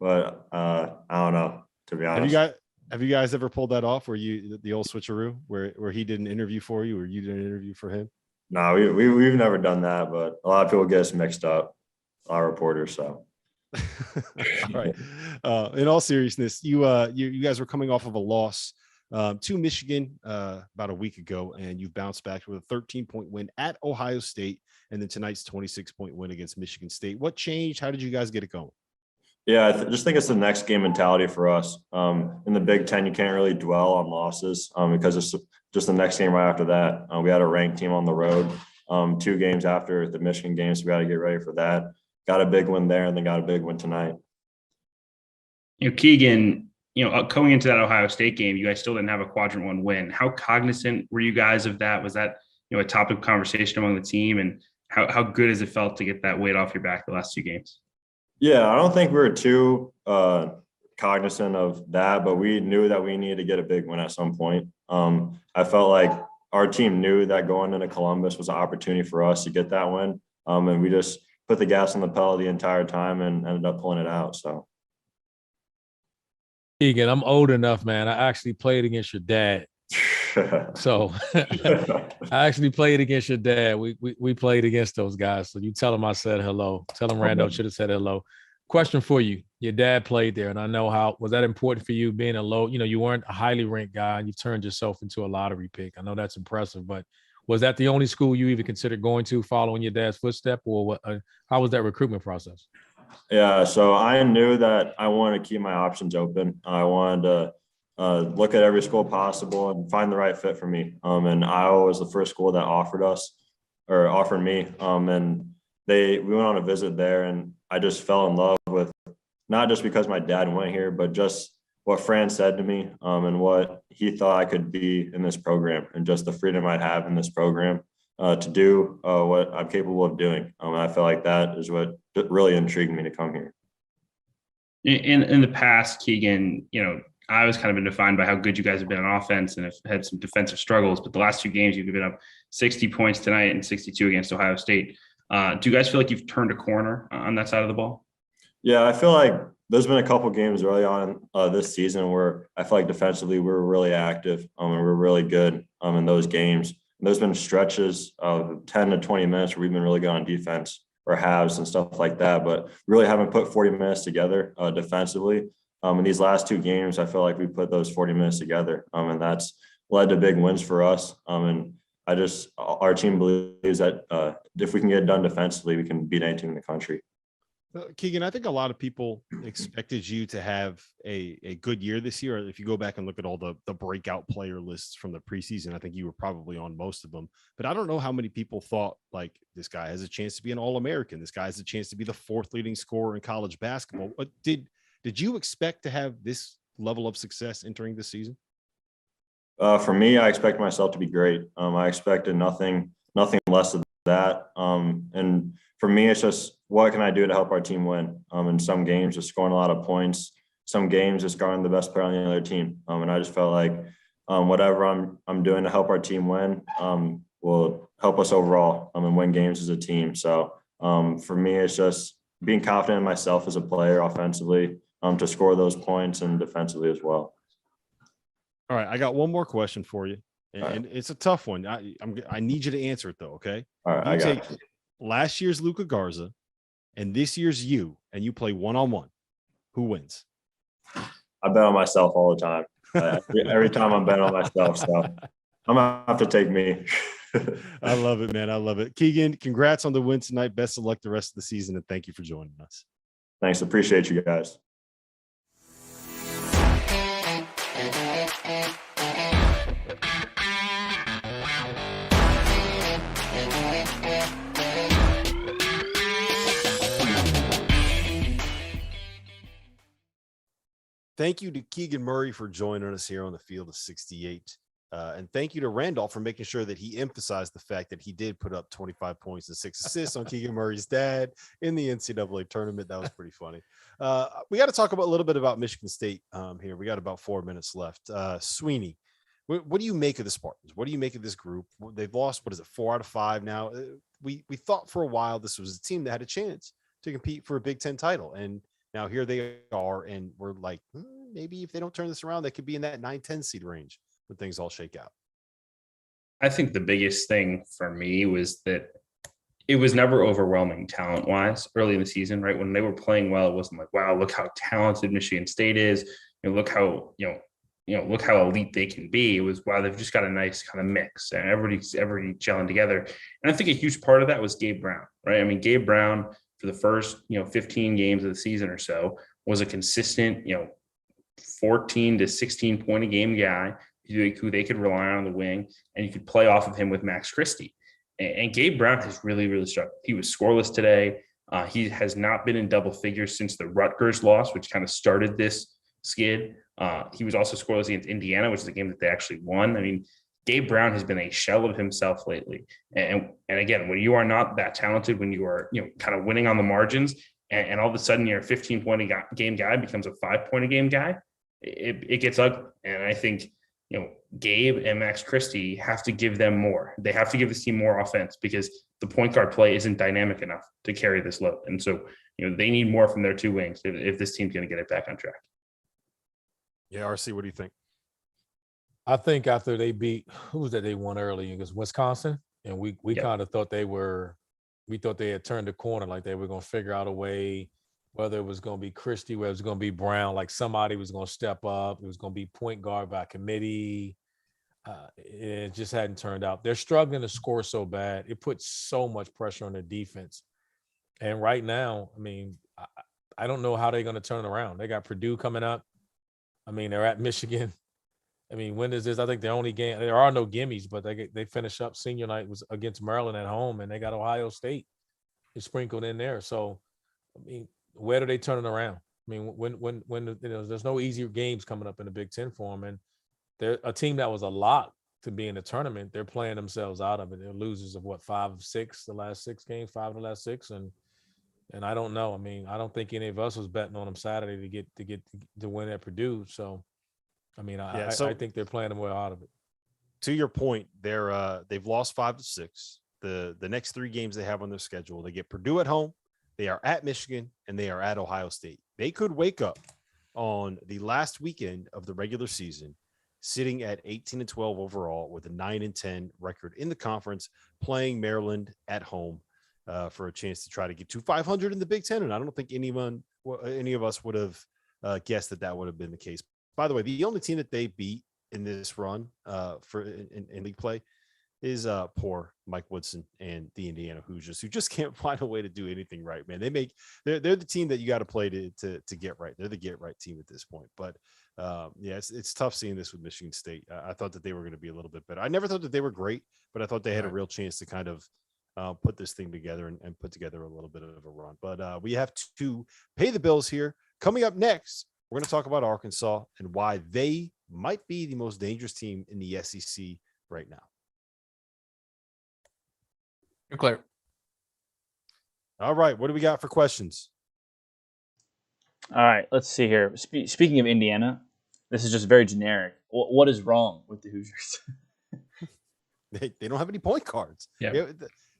but I don't know, to be honest. Have you guys ever pulled that off, where you the old switcheroo, where he did an interview for you or you did an interview for him? No, we've never done that, but a lot of people get us mixed up, our reporters. So, all right. In all seriousness, you guys were coming off of a loss to Michigan about a week ago, and you've bounced back with a 13-point win at Ohio State, and then tonight's 26-point win against Michigan State. What changed? How did you guys get it going? Yeah, I just think it's the next game mentality for us. In the Big Ten, you can't really dwell on losses because it's just the next game right after that. We had a ranked team on the road 2 games after the Michigan game, so we got to get ready for that. Got a big win there, and then got a big win tonight. You know, Keegan, you know, going into that Ohio State game, you guys still didn't have a quadrant 1 win. How cognizant were you guys of that? Was that, you know, a topic of conversation among the team, and how good has it felt to get that weight off your back the last 2 games? Yeah, I don't think we were too cognizant of that, but we knew that we needed to get a big win at some point. I felt like our team knew that going into Columbus was an opportunity for us to get that win, and we just put the gas on the pedal the entire time and ended up pulling it out. So, Keegan, I'm old enough, man. I actually played against your dad. So I actually played against your dad. We played against those guys. So you tell him I said hello. Tell him Randolph should have said hello. Question for you. Your dad played there, and I know was that important for you being you weren't a highly ranked guy, and you turned yourself into a lottery pick. I know that's impressive, but was that the only school you even considered going to following your dad's footstep, or what? How was that recruitment process? Yeah, so I knew that I wanted to keep my options open. I wanted to look at every school possible and find the right fit for me. And Iowa was the first school that offered me. And we went on a visit there, and I just fell in love with, not just because my dad went here, but just what Fran said to me and what he thought I could be in this program, and just the freedom I'd have in this program to do what I'm capable of doing. And I feel like that is what really intrigued me to come here. In the past, Keegan, you know, I always kind of been defined by how good you guys have been on offense and have had some defensive struggles. But the last 2 games, you've given up 60 points tonight and 62 against Ohio State. Do you guys feel like you've turned a corner on that side of the ball? Yeah, I feel like there's been a couple games early on this season where I feel like defensively we were really active and we're really good in those games. And there's been stretches of 10 to 20 minutes where we've been really good on defense or halves and stuff like that, but really haven't put 40 minutes together defensively. In these last 2 games, I feel like we put those 40 minutes together, and that's led to big wins for us. And our team believes that if we can get it done defensively, we can beat any team in the country. Keegan, I think a lot of people expected you to have a good year this year. If you go back and look at all the breakout player lists from the preseason, I think you were probably on most of them. But I don't know how many people thought, like, this guy has a chance to be an All-American. This guy has a chance to be the 4th leading scorer in college basketball. But did you expect to have this level of success entering this season? For me, I expect myself to be great. I expected nothing less than that. And for me, it's just, what can I do to help our team win? In some games, just scoring a lot of points. Some games, just scoring the best player on the other team. And I just felt like whatever I'm doing to help our team win will help us overall and win games as a team. So for me, it's just being confident in myself as a player offensively to score those points and defensively as well. All right, I got one more question for you, and Right. it's a tough one. I need you to answer it though, okay? All right, You I got take you. last year's Luka Garza and this year's you, and you play one-on-one. Who wins? I bet on myself all the time. Every time I'm betting on myself, so I'm gonna have to take me. I love it, man. I love it. Keegan, congrats on the win tonight. Best of luck the rest of the season, and thank you for joining us. Thanks, appreciate you guys. Thank you to Keegan Murray for joining us here on the Field of 68. And thank you to Randolph for making sure that he emphasized the fact that he did put up 25 points and 6 assists on Keegan Murray's dad in the NCAA tournament. That was pretty funny. We got to talk about a little bit about Michigan State here. We got about 4 minutes left. Sweeney, what do you make of the Spartans? What do you make of this group? They've lost, 4 out of 5 now. We thought for a while this was a team that had a chance to compete for a Big Ten title. And now here they are, and we're like, maybe if they don't turn this around, they could be in that 9-10 seed range when things all shake out. I think the biggest thing for me was that it was never overwhelming talent-wise early in the season, right? When they were playing well, it wasn't like, wow, look how talented Michigan State is. Look how, look how elite they can be. It was, wow, they've just got a nice kind of mix and everybody gelling together. And I think a huge part of that was Gabe Brown, right? I mean, Gabe Brown for the first, 15 games of the season or so was a consistent, 14 to 16 point a game guy who they could rely on the wing, and you could play off of him with Max Christie. And Gabe Brown has really, really struggled. He was scoreless today. He has not been in double figures since the Rutgers loss, which kind of started this skid. He was also scoreless against Indiana, which is a game that they actually won. I mean, Gabe Brown has been a shell of himself lately. And again, when you are not that talented, when you are, kind of winning on the margins, and all of a sudden your 15-point a game guy becomes a 5-point a game guy, it gets ugly. And I think, Gabe and Max Christie have to give them more. They have to give this team more offense because the point guard play isn't dynamic enough to carry this load. And so, they need more from their two wings if this team's going to get it back on track. Yeah, RC, what do you think? I think after they beat, who was that they won early against Wisconsin? And we kind of thought we thought they had turned the corner, like they were going to figure out a way, whether it was going to be Christie, whether it was going to be Brown, like somebody was going to step up. It was going to be point guard by committee. It just hadn't turned out. They're struggling to score so bad. It puts so much pressure on their defense. And right now, I mean, I don't know how they're going to turn around. They got Purdue coming up. I mean, they're at Michigan. I mean, when is this? I think the only game, there are no gimmies, but they finish up senior night was against Maryland at home, and they got Ohio State sprinkled in there. So, I mean, where do they turn it around? I mean, when there's no easier games coming up in the Big Ten for them, and they're a team that was a lock to be in the tournament. They're playing themselves out of it. They're losers of 5 of 6 the last 6 games, 5 of the last 6, and I don't know. I mean, I don't think any of us was betting on them Saturday to win at Purdue. So I mean, So I think they're playing them well out of it. to your point, they've lost 5 of 6. The next 3 games they have on their schedule, they get Purdue at home, they are at Michigan, and they are at Ohio State. They could wake up on the last weekend of the regular season sitting at 18-12 overall with a 9-10 record in the conference, playing Maryland at home for a chance to try to get to 500 in the Big Ten. And I don't think any of us would have guessed that would have been the case. By the way, the only team that they beat in this run in league play is poor Mike Woodson and the Indiana Hoosiers, who just can't find a way to do anything right, man. They're the team that you got to play to get right. They're the get right team at this point. But it's tough seeing this with Michigan State. I thought that they were going to be a little bit better. I never thought that they were great, but I thought they had a real chance to kind of put this thing together and put together a little bit of a run. But we have to pay the bills here. Coming up next, we're going to talk about Arkansas and why they might be the most dangerous team in the SEC right now. You're clear. All right. What do we got for questions? All right, let's see here. Speaking of Indiana, this is just very generic. What is wrong with the Hoosiers? They don't have any point guards. Yeah.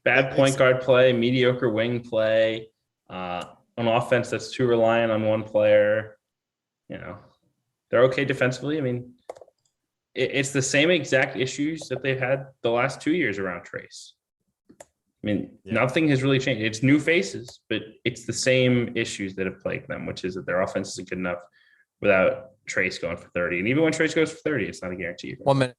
Bad point guard play, mediocre wing play, on offense that's too reliant on one player. They're okay defensively. I mean, it's the same exact issues that they've had the last 2 years around Trace. I mean, nothing has really changed. It's new faces, but it's the same issues that have plagued them, which is that their offense isn't good enough without Trace going for 30. And even when Trace goes for 30, it's not a guarantee. 1 minute.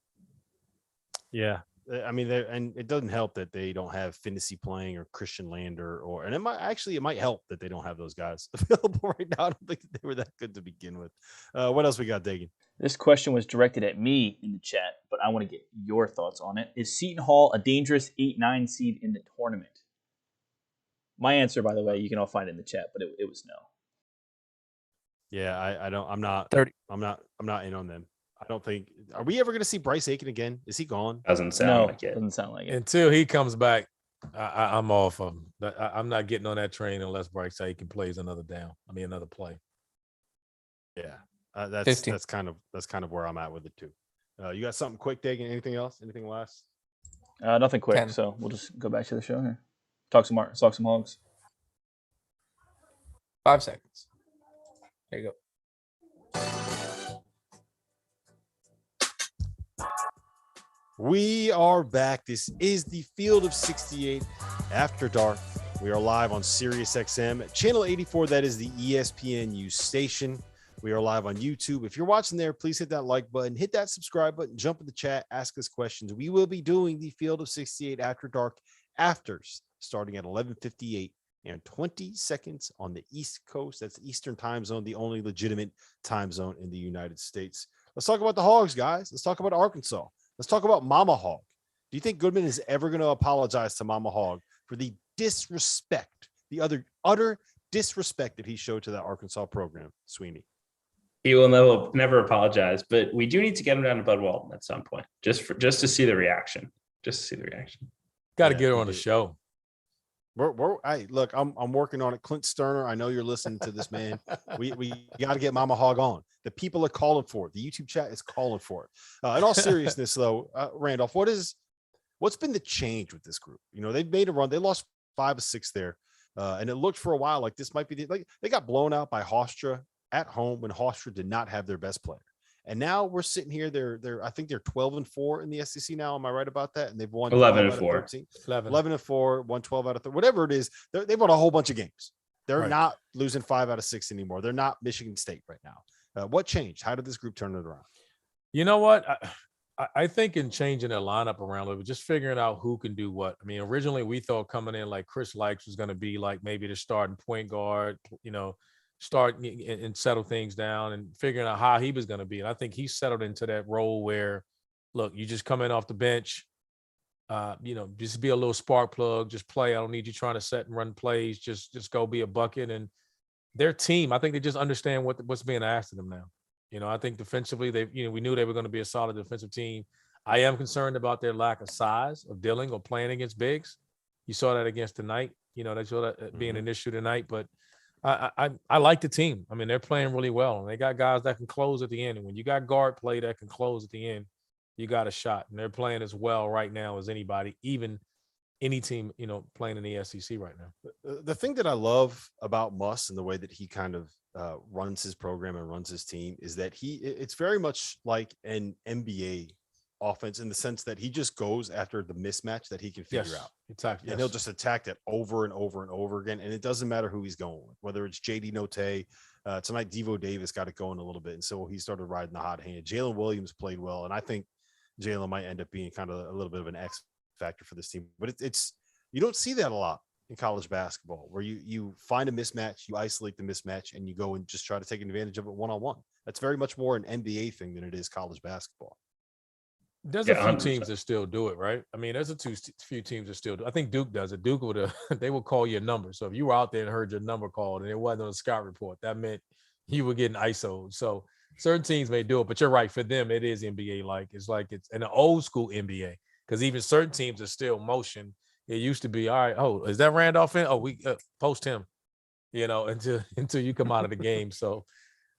Yeah. I mean, and it doesn't help that they don't have Finney playing or Christian Lander and it might help that they don't have those guys available right now. I don't think they were that good to begin with. What else we got, Dagan? This question was directed at me in the chat, but I want to get your thoughts on it. Is Seton Hall a dangerous 8-9 seed in the tournament? My answer, by the way, you can all find it in the chat, but it was no. Yeah, I'm not 30. I'm not in on them. I don't think. Are we ever going to see Bryce Aiken again? Is he gone? Doesn't sound like it. Doesn't sound like it. Until he comes back, I'm off of him. I'm not getting on that train unless Bryce Aiken plays another play. Yeah, that's kind of where I'm at with it too. You got something quick, Dagan? Anything else? Anything last? Nothing quick. 10. So we'll just go back to the show here. Talk some hogs. 5 seconds. There you go. We are back. This is the Field of 68 After Dark. We are live on Sirius XM, channel 84. That is the ESPNU station. We are live on YouTube. If you're watching there, please hit that like button, hit that subscribe button, jump in the chat, ask us questions. We will be doing the Field of 68 After Dark afters starting at 11:58 and 20 seconds on the East Coast. That's the Eastern time zone, the only legitimate time zone in the United States. Let's talk about the Hogs, guys. Let's talk about Arkansas. Let's talk about Mama Hog. Do you think Goodman is ever going to apologize to Mama Hog for the disrespect, the utter disrespect that he showed to that Arkansas program, Sweeney? He will never apologize, but we do need to get him down to Bud Walton at some point, just to see the reaction. Got to get her on the show. Look, I'm working on it. Clint Sterner, I know you're listening to this, man. We got to get Mama Hog on. The people are calling for it. The YouTube chat is calling for it. In all seriousness, though, Randolph, what's been the change with this group? They've made a run. They lost 5 of 6 there, and it looked for a while like this might be they got blown out by Hofstra at home when Hofstra did not have their best player. And now we're sitting here. I think they're 12-4 in the SEC now. Am I right about that? And they've won 11-4. 11-4, won 12 out of 13. Whatever it is, they've won a whole bunch of games. They're not losing 5 out of 6 anymore. They're not Michigan State right now. What changed? How did this group turn it around? You know what? I think in changing their lineup around a little bit, just figuring out who can do what. I mean, originally we thought coming in like Chris Likes was going to be like maybe the starting point guard, start and settle things down and figuring out how he was going to be. And I think he settled into that role where, look, you just come in off the bench, just be a little spark plug, just play. I don't need you trying to set and run plays. Just go be a bucket. And their team, I think they just understand what's being asked of them now. I think defensively, we knew they were going to be a solid defensive team. I am concerned about their lack of size of dealing or playing against bigs. You saw that against tonight. They saw that being an issue tonight, but I like the team. I mean, they're playing really well, and they got guys that can close at the end. And when you got guard play that can close at the end, you got a shot. And they're playing as well right now as anybody, even any team, playing in the SEC right now. The thing that I love about Muss and the way that he kind of runs his program and runs his team is that it's very much like an NBA offense in the sense that he just goes after the mismatch that he can figure out. Exactly. And he'll just attack that over and over and over again. And it doesn't matter who he's going with, whether it's JD Notae. Tonight, Devo Davis got it going a little bit. And so he started riding the hot hand. Jalen Williams played well. And I think Jalen might end up being kind of a little bit of an X factor for this team. But it's you don't see that a lot in college basketball, where you find a mismatch, you isolate the mismatch, and you go and just try to take advantage of it one-on-one. That's very much more an NBA thing than it is college basketball. There's a few teams that still do it, right? I mean, there's few teams that still do. I think Duke does it. Duke they would call you a number. So if you were out there and heard your number called and it wasn't on a scout report, that meant you were getting ISO'd. So certain teams may do it, but you're right. For them, it is NBA like. It's like it's an old school NBA, because even certain teams are still motion. It used to be, all right, oh, is that Randolph in? Oh, we post him, until you come out of the game. So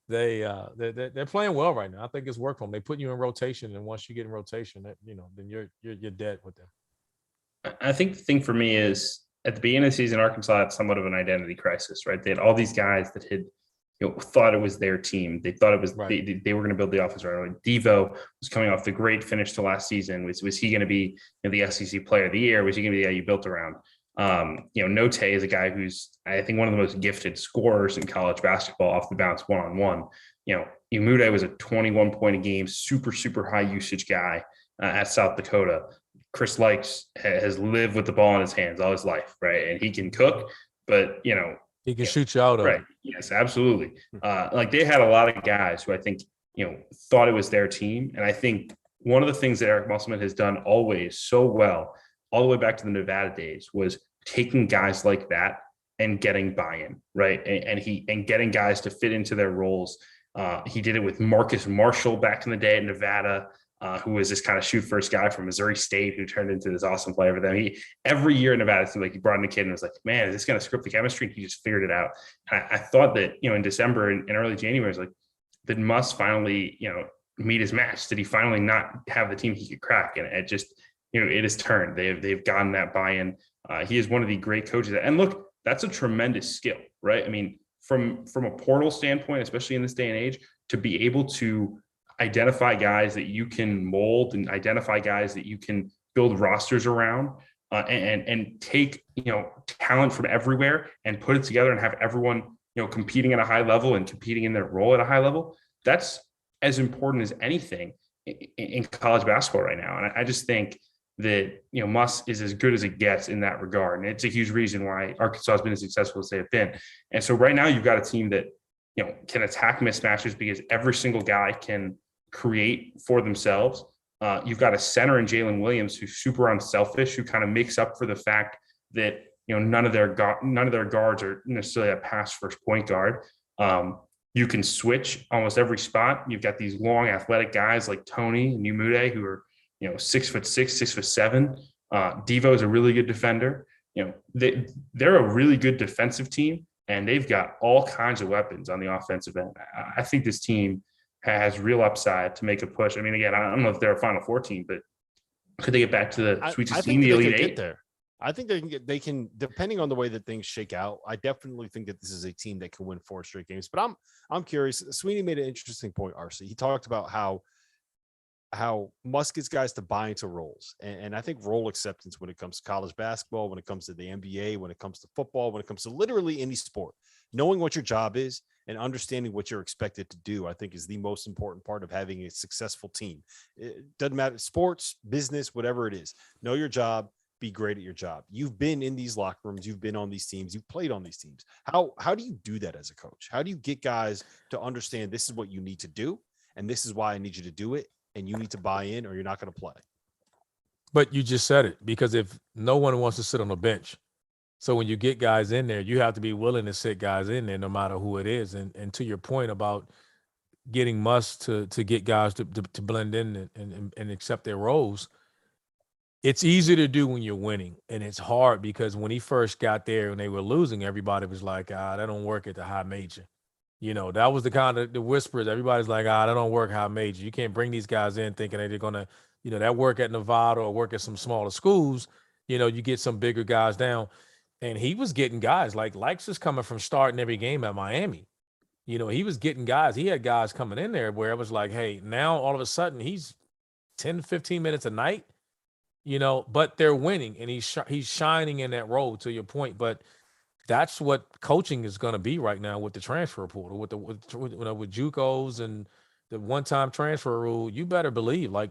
they're playing well right now. I think it's worked for them. They put you in rotation, and once you get in rotation, then you're dead with them. I think the thing for me is at the beginning of the season, Arkansas had somewhat of an identity crisis, right? They had all these guys that had thought it was their team. They thought it was right. They were going to build the offense right away. Devo was coming off the great finish to last season. Was he going to be the SEC Player of the Year? Was he going to be the guy you built around? Note is a guy who's, I think, one of the most gifted scorers in college basketball off the bounce one-on-one. Umude was a 21 point a game, super, super high usage guy at South Dakota. Chris Likes has lived with the ball in his hands all his life, right? And he can cook, but, he can shoot you out of right. Yes, absolutely. They had a lot of guys who I think, thought it was their team. And I think one of the things that Eric Musselman has done always so well, all the way back to the Nevada days, was taking guys like that and getting buy-in, right? And getting guys to fit into their roles. He did it with Marcus Marshall back in the day at Nevada, who was this kind of shoot first guy from Missouri State who turned into this awesome player for them. Every year in Nevada, it seemed like he brought in a kid and was like, man, is this going to script the chemistry? And he just figured it out. And I thought that, in December and early January, I was like, did Muss finally, meet his match? Did he finally not have the team he could crack? And it just, it has turned. They've gotten that buy-in. He is one of the great coaches. And look, that's a tremendous skill, right? I mean, from a portal standpoint, especially in this day and age, to be able to identify guys that you can mold and identify guys that you can build rosters around, and take, talent from everywhere and put it together and have everyone, competing at a high level and competing in their role at a high level. That's as important as anything in college basketball right now. And I just think that, Muss is as good as it gets in that regard. And it's a huge reason why Arkansas has been as successful as they have been. And so right now you've got a team that, can attack mismatches because every single guy can create for themselves. You've got a center in Jalen Williams who's super unselfish, who kind of makes up for the fact that, none of their guards are necessarily a pass first point guard. You can switch almost every spot. You've got these long athletic guys like Tony and Umude who are, 6'6", 6'7". Devo is a really good defender. They're a really good defensive team, and they've got all kinds of weapons on the offensive end. I think this team has real upside to make a push. I mean, again, I don't know if they're a Final Four team, but could they get back to the Sweet 16, the Elite Eight? There. I think they can, depending on the way that things shake out. I definitely think that this is a team that can win 4 straight games. But I'm curious. Sweeney made an interesting point, RC. He talked about how Muss gets guys to buy into roles. And I think role acceptance when it comes to college basketball, when it comes to the NBA, when it comes to football, when it comes to literally any sport, knowing what your job is and understanding what you're expected to do, I think is the most important part of having a successful team. It doesn't matter, sports, business, whatever it is. Know your job, be great at your job. You've been in these locker rooms, you've been on these teams, you've played on these teams. How do you do that as a coach? How do you get guys to understand this is what you need to do and this is why I need you to do it, and you need to buy in or you're not going to play? But you just said it, because if no one wants to sit on the bench, so when you get guys in there, you have to be willing to sit guys in there no matter who it is. And to your point about getting Muss to get guys to blend in and accept their roles, it's easy to do when you're winning, and it's hard because when he first got there and they were losing, everybody was like, that don't work at the high major. You know, that was the kind of the whispers. Everybody's like, that don't work high major. You can't bring these guys in thinking that they're gonna, that work at Nevada or work at some smaller schools. You get some bigger guys down, and he was getting guys like Likes is coming from starting every game at Miami. He was getting guys. He had guys coming in there where it was like, hey, now all of a sudden he's 10, 15 minutes a night. But they're winning, and he's shining in that role, to your point. But that's what coaching is going to be right now with the transfer portal, with JUCOs and the one-time transfer rule. You better believe, like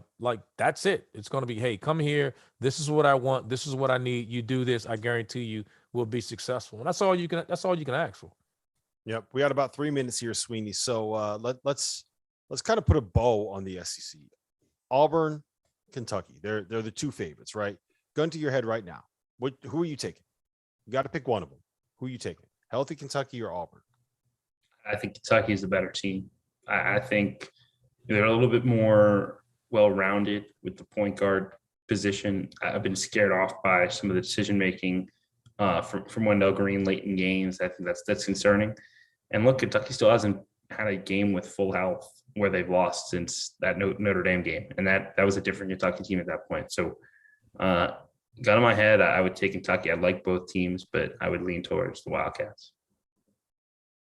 that's it. It's going to be, hey, come here. This is what I want. This is what I need. You do this, I guarantee you will be successful. And that's all you can ask for. Yep, we got about 3 minutes here, Sweeney. So let's kind of put a bow on the SEC. Auburn, Kentucky. They're the two favorites, right? Gun to your head right now. Who are you taking? You got to pick one of them. Who are you taking? Healthy Kentucky or Auburn? I think Kentucky is the better team. I think they're a little bit more well-rounded with the point guard position. I've been scared off by some of the decision-making from Wendell Green late in games. I think that's concerning. And look, Kentucky still hasn't had a game with full health where they've lost since that Notre Dame game. And that was a different Kentucky team at that point. So gun in my head, I would take Kentucky. I like both teams, but I would lean towards the Wildcats.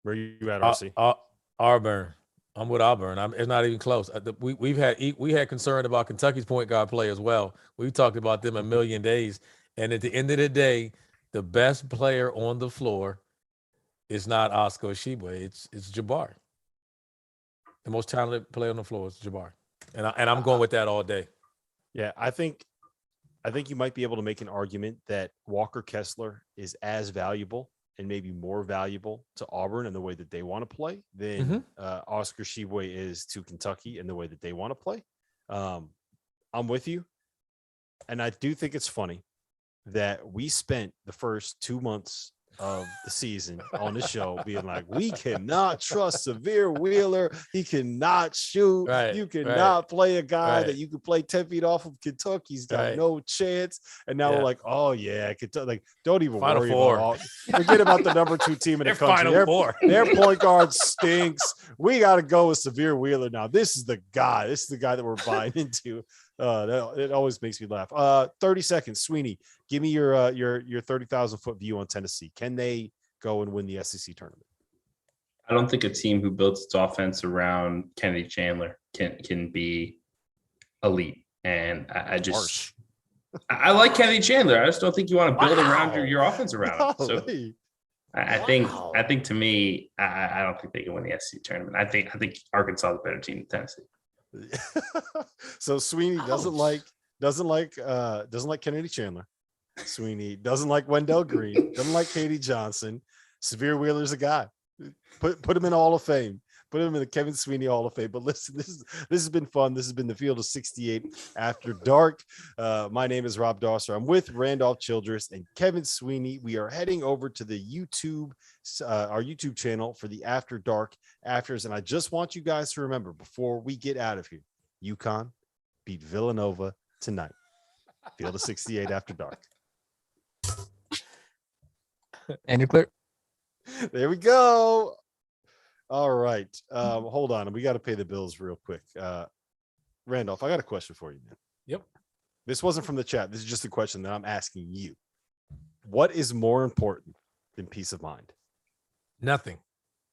Where are you at, RC? Auburn. I'm with Auburn. It's not even close. We had concern about Kentucky's point guard play as well. We've talked about them a million days. And at the end of the day, the best player on the floor is not Oscar Tshiebwe. It's Jabbar. The most talented player on the floor is Jabbar. And I'm going with that all day. Yeah, I think you might be able to make an argument that Walker Kessler is as valuable and maybe more valuable to Auburn in the way that they want to play than Oscar Tshiebwe is to Kentucky in the way that they want to play. I'm with you. And I do think it's funny that we spent the first 2 months of the season on the show being like, we cannot trust Severe Wheeler. He cannot shoot. Right, you cannot play a guy right. that you could play 10 feet off of Kentucky. He's got no chance. And now we're like, oh yeah, Kentucky. Like, don't even Final worry four. about forget about the number 2 team in the country. Their point guard stinks. We got to go with Severe Wheeler now. This is the guy. This is the guy that we're buying into. It always makes me laugh. 30 seconds, Sweeney. Give me your 30,000-foot view on Tennessee. Can they go and win the SEC tournament? I don't think a team who builds its offense around Kennedy Chandler can be elite. And I like Kennedy Chandler. I just don't think you want to build around your offense around him. So I think to me, I don't think they can win the SEC tournament. I think Arkansas is a better team than Tennessee. So Sweeney doesn't like Kennedy Chandler. Sweeney doesn't like Wendell Green. Doesn't like Katie Johnson. Severe Wheeler's a guy. Put him in Hall of Fame. Put him in the Kevin Sweeney Hall of Fame. But listen, this has been fun. This has been the Field of 68 After Dark. My name is Rob Dauster. I'm with Randolph Childress and Kevin Sweeney. We are heading over to the our YouTube channel for the After Dark Afters. And I just want you guys to remember before we get out of here, UConn beat Villanova tonight. Field of 68 After Dark. And you're clear. There we go. All right. Hold on. We got to pay the bills real quick. Randolph, I got a question for you, man. Yep. This wasn't from the chat. This is just a question that I'm asking you. What is more important than peace of mind? Nothing.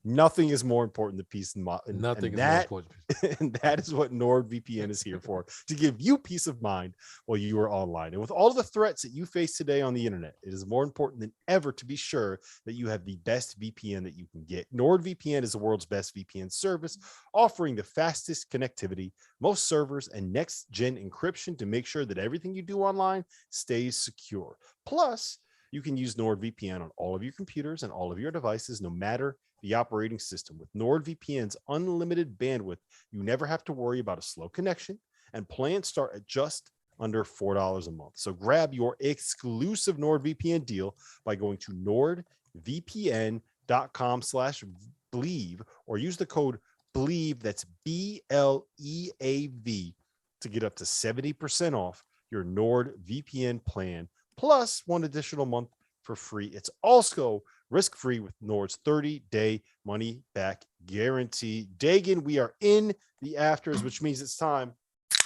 Nothing is more important than peace of mind. Nothing is more important. And that is what NordVPN is here for, to give you peace of mind while you are online. And with all of the threats that you face today on the internet, it is more important than ever to be sure that you have the best VPN that you can get. NordVPN is the world's best VPN service, offering the fastest connectivity, most servers, and next-gen encryption to make sure that everything you do online stays secure. Plus, you can use NordVPN on all of your computers and all of your devices, no matter the operating system. With NordVPN's unlimited bandwidth, you never have to worry about a slow connection, and plans start at just under $4 a month. So grab your exclusive NordVPN deal by going to nordvpn.com/Bleav or use the code Bleav, that's BLEAV, to get up to 70% off your NordVPN plan, plus 1 additional month for free. It's also risk-free with Nord's 30-day money-back guarantee. Dagan, we are in the afters, which means it's time to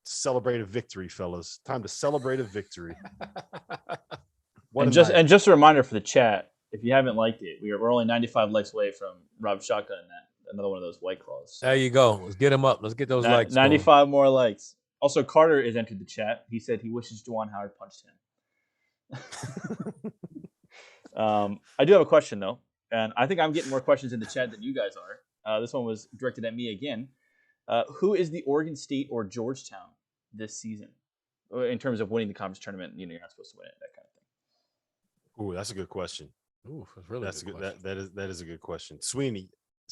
celebrate a victory, fellas. Time to celebrate a victory. And just a reminder for the chat, if you haven't liked it, we're only 95 likes away from Rob Shotgun and another one of those White Claws. There you go. Let's get him up. Let's get those likes. 95 more likes. Also, Carter has entered the chat. He said he wishes Juwan Howard punched him. I do have a question, though, and I think I'm getting more questions in the chat than you guys are. This one was directed at me again. Who is the Oregon State or Georgetown this season in terms of winning the conference tournament? You're not supposed to win it, that kind of thing. Ooh, that's a good question. Ooh, that's really good. That is a good question. Sweeney,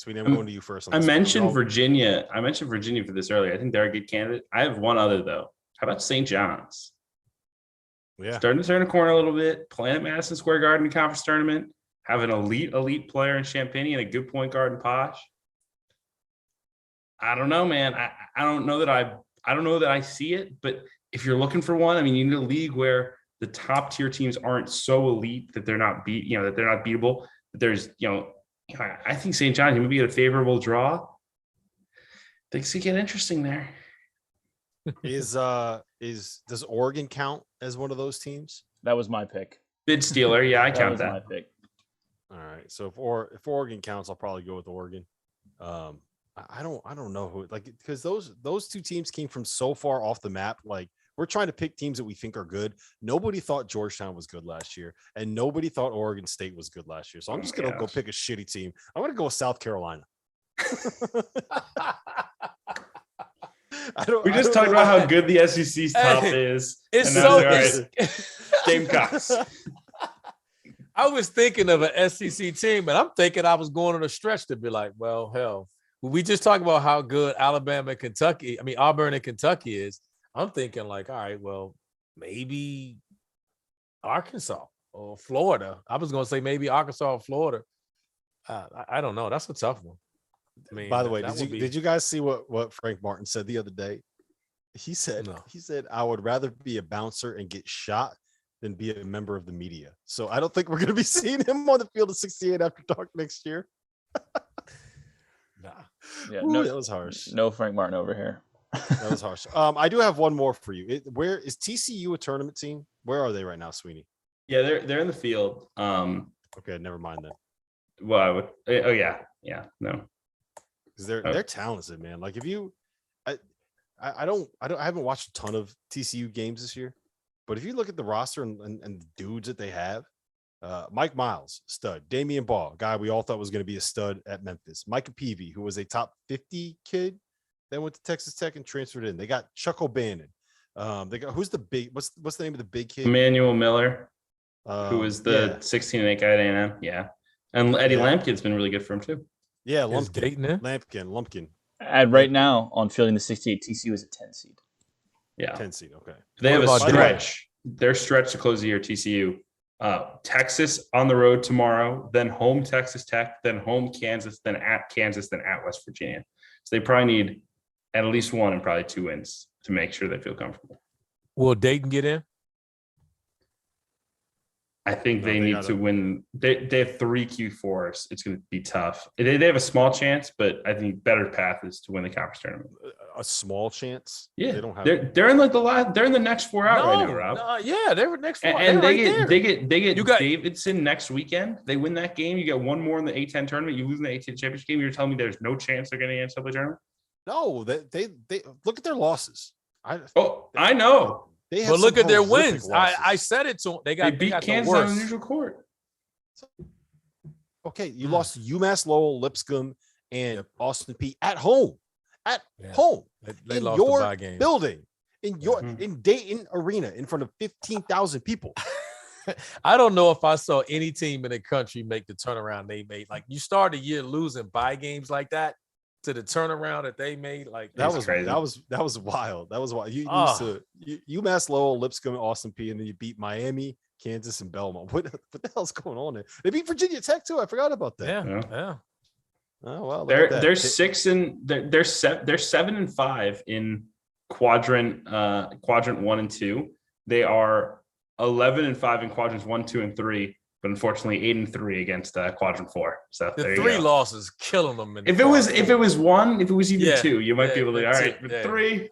I'm going to you first. I mentioned Virginia. I mentioned Virginia for this earlier. I think they're a good candidate. I have one other though. How about St. John's? Yeah, starting to turn a corner a little bit. Playing at Madison Square Garden in conference tournament. Have an elite player in Champaign and a good point guard in Posh. I don't know, man. I don't know that I see it. But if you're looking for one, I mean, you need a league where the top tier teams aren't so elite that they're not that they're not beatable. That there's, I think St. John's maybe get a favorable draw. Things could get interesting there. Does Oregon count as one of those teams? That was my pick. Bid stealer, yeah, I count that. My pick. All right, so if Oregon counts, I'll probably go with Oregon. I don't know who, because those two teams came from so far off the map. Like, we're trying to pick teams that we think are good. Nobody thought Georgetown was good last year, and nobody thought Oregon State was good last year. So I'm just gonna go pick a shitty team. I'm gonna go with South Carolina. We just talked about how good the SEC's top is. It's so Gamecocks. I was thinking of an SEC team, and I'm thinking I was going on a stretch to be like, well, hell, we just talked about how good Auburn and Kentucky is. I'm thinking like, all right, well, maybe Arkansas or Florida. I was going to say maybe Arkansas or Florida. I don't know. That's a tough one. I mean, by the way, did you guys see what Frank Martin said the other day? He said, I would rather be a bouncer and get shot than be a member of the media. So I don't think we're going to be seeing him on the field of 68 after dark next year. Nah. Yeah, Ooh, that was harsh. No Frank Martin over here. That was harsh. I do have one more for you. Where is TCU a tournament team? Where are they right now, Sweeney? Yeah, they're in the field. Okay, never mind then. Well, I would. Oh yeah, no. Because they're talented, man. Like, if you, I haven't watched a ton of TCU games this year, but if you look at the roster and the dudes that they have, Mike Miles, stud. Damian Ball, guy we all thought was going to be a stud at Memphis. Micah Peavy, who was a top 50 kid, then went to Texas Tech and transferred in. They got Chuck O'Bannon. They got what's the name of the big kid? Emmanuel Miller, who was the 16-8 guy at A&M. Yeah, and Eddie Lampkin's been really good for him too. Yeah, Lumpkin. And right now on Fielding the 68, TCU is a 10 seed. Yeah, 10 seed. Okay. They have a stretch. Their stretch to close the year. TCU, Texas on the road tomorrow, then home Texas Tech, then home Kansas, then at West Virginia. So they probably need at least one and probably 2 wins to make sure they feel comfortable. Will Dayton get in? I think they need to win. They have 3 Q4s. It's going to be tough. They have a small chance, but I think better path is to win the conference tournament. A small chance? Yeah, they don't have. They're in like they're in the next 4 out right now, Rob. Yeah, they're next 4. And they get Davidson next weekend. They win that game. You get one more in the A10 tournament. You lose in the A10 championship game. You're telling me there's no chance they're going to NCAA tournament? No, they look at their losses. I know. But look at their wins. I said it to them. They beat Kansas on a neutral court. Okay, you lost to UMass Lowell, Lipscomb, and Austin Peay at home. Home. They lost your the game. building, in Dayton Arena, in front of 15,000 people. I don't know if I saw any team in the country make the turnaround they made. Like, you start the year losing bye games like that to the turnaround that they made. Like, that was crazy. That was wild. That was wild. You UMass Lowell, Lipscomb, Austin Peay, and then you beat Miami, Kansas, and Belmont. What the hell's going on there? They beat Virginia Tech too. I forgot about that. Yeah. Oh well, they're 6 and they're 7-5 in quadrant 1 and 2. They are 11-5 in quadrants 1, 2, and 3, but unfortunately 8-3 against quadrant 4. So The there you 3 go. losses killing them. If it was 1, if it was even 2, you might be able to. All right, but 3,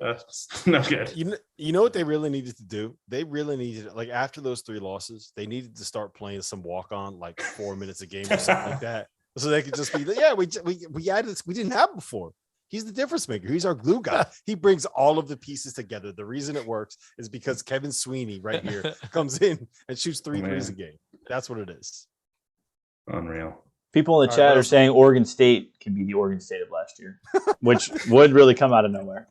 no good. You know what they really needed to do? They really needed, like, after those 3 losses, they needed to start playing some walk on like 4 minutes a game or something like that, so they could just be, we added this we didn't have before. He's the difference maker. He's our glue guy. He brings all of the pieces together. The reason it works is because Kevin Sweeney right here comes in and shoots 3 threes a game. That's what it is. Unreal. People in the chat are saying Oregon State can be the Oregon State of last year, which would really come out of nowhere.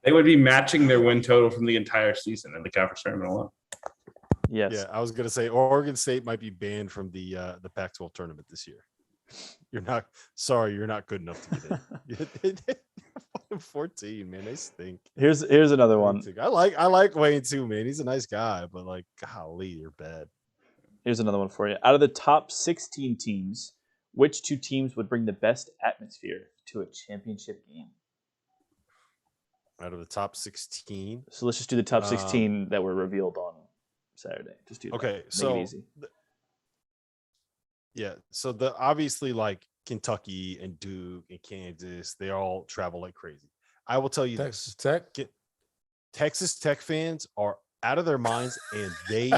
They would be matching their win total from the entire season in the conference tournament alone. Yes. Yeah, I was gonna say Oregon State might be banned from the Pac-12 tournament this year. You're not good enough to get in. 14, man, they stink. Here's another one. I like Wayne too, man. He's a nice guy, but like, golly, you're bad. Here's another one for you. Out of the top 16 teams, which 2 teams would bring the best atmosphere to a championship game? Out of the top 16. So let's just do the top 16 that were revealed on Saturday. Just do that. Okay, Make so it easy. Yeah, so the obviously, like, Kentucky and Duke and Kansas, they all travel like crazy. I will tell you, Texas Tech. Texas Tech fans are out of their minds, and they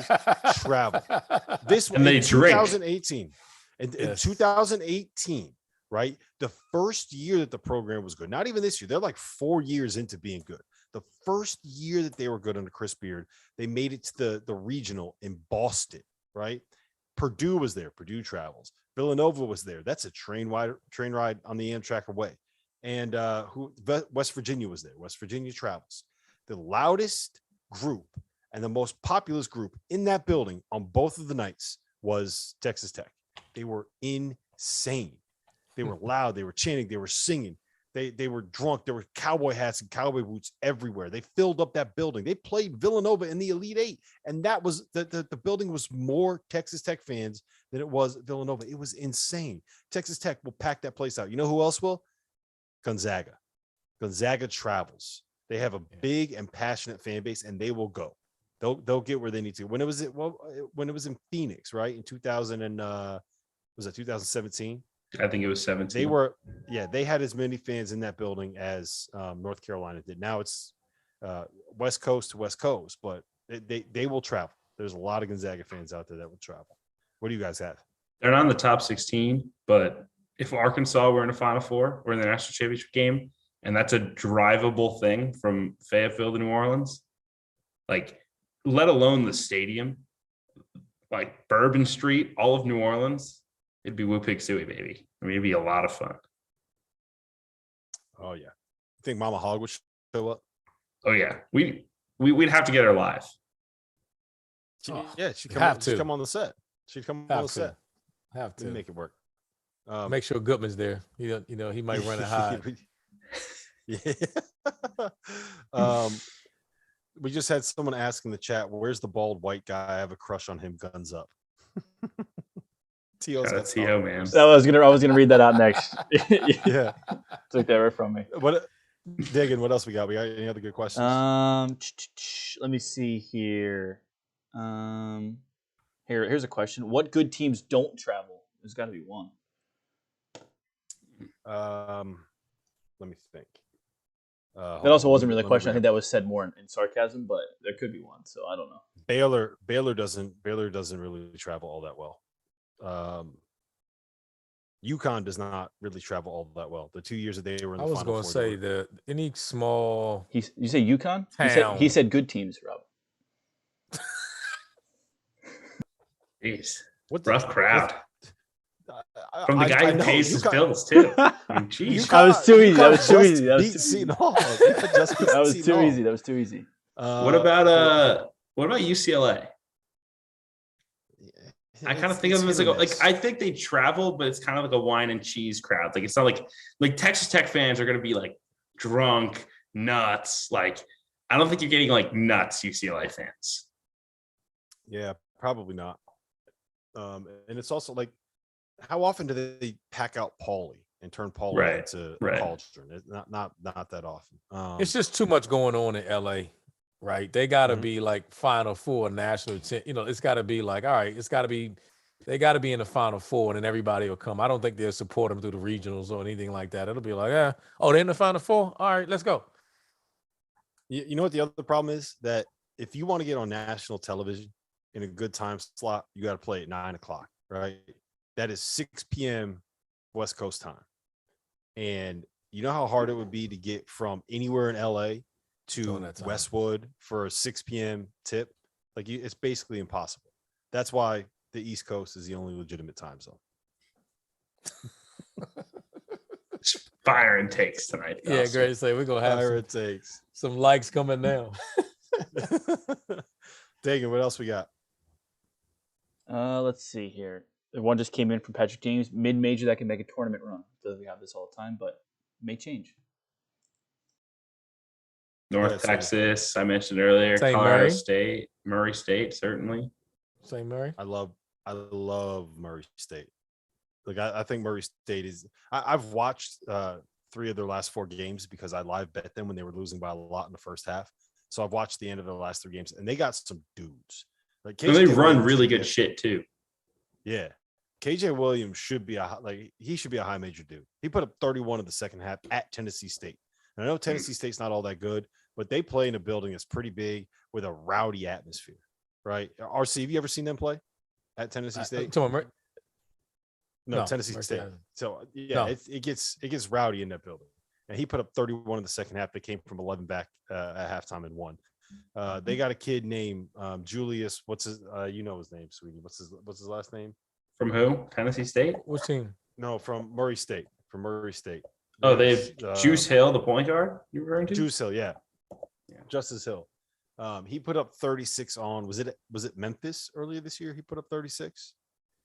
travel. And they drink. 2018, in 2018, right? The first year that the program was good. Not even this year. They're like 4 years into being good. The first year that they were good under Chris Beard, they made it to the regional in Boston, right? Purdue was there. Purdue travels. Villanova was there. That's a train ride on the Amtrak away. And West Virginia was there. West Virginia travels. The loudest group and the most populous group in that building on both of the nights was Texas Tech. They were insane. They were loud. They were chanting. They were singing. They were drunk. There were cowboy hats and cowboy boots everywhere. They filled up that building. They played Villanova in the Elite Eight, and that was the building was more Texas Tech fans than it was Villanova. It was insane. Texas Tech will pack that place out. You know who else will? Gonzaga. Gonzaga travels. They have a big and passionate fan base, and they will go. They'll get where they need to. When it was in Phoenix, right? In 2000 and was it 2017? I think it was 17. They had as many fans in that building as North Carolina did. Now it's West Coast to West Coast, but they will travel. There's a lot of Gonzaga fans out there that will travel. What do you guys have? They're not in the top 16, but if Arkansas were in a Final Four or in the national championship game, and that's a drivable thing from Fayetteville to New Orleans, like, let alone the stadium, like Bourbon Street, all of New Orleans, it'd be Woo Pig Suey, baby. I mean, it'd be a lot of fun. Oh yeah, you think Mama Hog would show up? Oh yeah, we'd have to get her live. She'd come on the set. She'd come on the set. Have to make it work. Make sure Goodman's there. You know, he might run a high. Yeah. We just had someone ask in the chat, "Where's the bald white guy? I have a crush on him. Guns up." That's T.O., man. I was gonna read that out next. Yeah, took that right from me. What, Diggin? What else we got? We got any other good questions? Let me see here. Here's a question: what good teams don't travel? There's got to be one. Let me think. That also wasn't really a question. I think that was said more in sarcasm, but there could be one. So I don't know. Baylor doesn't really travel all that well. UConn does not really travel all that well. The 2 years that they were in the Final Four. I was going to say any small. You say UConn? He said good teams, Rob. Jeez, rough crowd. From the guy who pays his bills too. I mean, geez. That was too easy. That was too easy. That was too easy. What about UCLA? I kind of think of them as like I think they travel, but it's kind of like a wine and cheese crowd. Like, it's not like Texas Tech fans are going to be like drunk, nuts. Like, I don't think you're getting like nuts UCLA fans. Yeah, probably not. And it's also like, how often do they pack out Pauly? and turn Paul Right, into right. a cauldron. It's not that often. It's just too much going on in LA, right? They got to Mhm. be like Final Four, national. It's got to be like, all right, they got to be in the Final Four, and then everybody will come. I don't think they'll support them through the regionals or anything like that. It'll be like, they're in the Final Four. All right, let's go. You know what the other problem is? That if you want to get on national television in a good time slot, you got to play at 9:00, right? That is 6 p.m. West Coast time. And you know how hard it would be to get from anywhere in LA to Westwood for a 6 p.m. tip? Like, it's basically impossible. That's why the East Coast is the only legitimate time zone. Fire and takes tonight. Yeah, great to say. We're going to have some likes coming now. Dagan, what else we got? Let's see here. One just came in from Patrick James, mid-major that can make a tournament run. Doesn't we have this all the time, but may change. North Texas, I mentioned earlier. St. Colorado Murray. State, Murray State, certainly. St. Murray. I love Murray State. Like, I think Murray State is. I've watched 3 of their last 4 games because I live bet them when they were losing by a lot in the first half. So I've watched the end of the last 3 games, and they got some dudes. Like, And they run really good shit too. Yeah, KJ Williams should be he should be a high major dude. He put up 31 in the second half at Tennessee State. And I know Tennessee State's not all that good, but they play in a building that's pretty big with a rowdy atmosphere, right? RC, have you ever seen them play at Tennessee State? No, Tennessee State. So yeah, no. It gets rowdy in that building. And he put up 31 in the second half. They came from 11 back at halftime and won. They got a kid named Julius. What's his? You know his name, Sweeney. What's his last name? From who? Tennessee State. What team? No, from Murray State. From Murray State. Oh, they have Juice Hill, the point guard. You referring to? Juice Hill, yeah. Justice Hill. He put up 36 on. Was it Memphis earlier this year? He put up 36.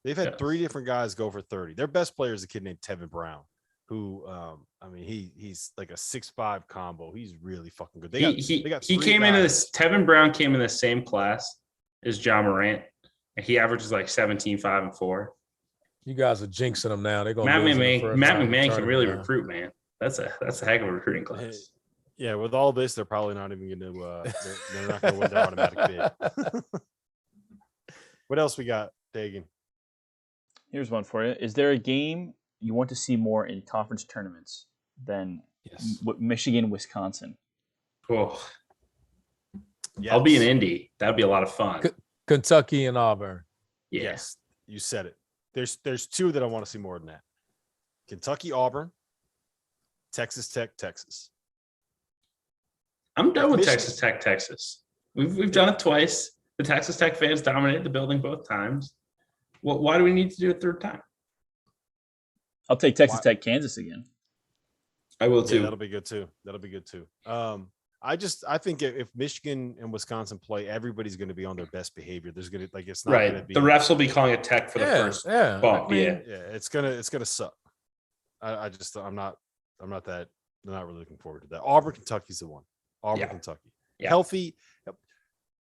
They've had 3 different guys go for 30. Their best player is a kid named Tevin Brown, who he's like a 6'5" combo. He's really fucking good. He came into this. Tevin Brown came in the same class as John Morant, and he averages like 17, 5, and 4. You guys are jinxing them now. They're going. Matt McMahon can really recruit, man. That's a heck of a recruiting class. Yeah, with all this, they're probably not even going to. They're not going to win their automatic bid. What else we got, Dagan? Here's one for you. Is there a game you want to see more in conference tournaments than Michigan, Wisconsin? Oh, yes. I'll be in Indy. That'd be a lot of fun. Kentucky and Auburn. Yeah. Yes, you said it. There's 2 that I want to see more than that. Kentucky, Auburn, Texas Tech, Texas. I'm done with Texas Tech, Texas. We've done it twice. The Texas Tech fans dominated the building both times. Well, why do we need to do it 3rd time? I'll take Texas Tech, Kansas again. I will too. Yeah, that'll be good too. I think if Michigan and Wisconsin play, everybody's going to be on their best behavior. There's going to it's not going to be. The refs will be calling a tech for the first bump. It's gonna suck. I'm not really looking forward to that. Auburn, Kentucky's the one. Kentucky. Yeah. Healthy.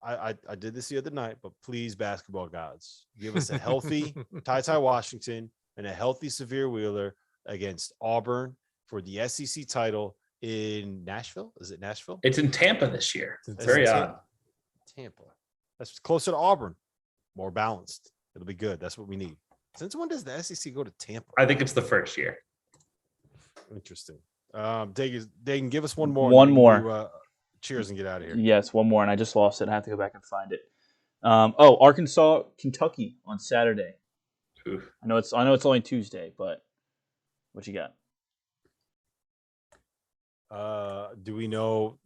I did this the other night, but please, basketball gods, give us a healthy Ty Washington and a healthy Severe Wheeler against Auburn for the SEC title in Nashville. Is it Nashville? It's in Tampa this year. It's very odd. Tampa. That's closer to Auburn. More balanced. It'll be good. That's what we need. Since when does the SEC go to Tampa? I think it's the first year. Interesting. Dagan, give us one more. One more. Cheers and get out of here. Yes, one more, and I just lost it. I have to go back and find it. Arkansas, Kentucky on Saturday. Oof. I know it's only Tuesday, but what you got? Do we know?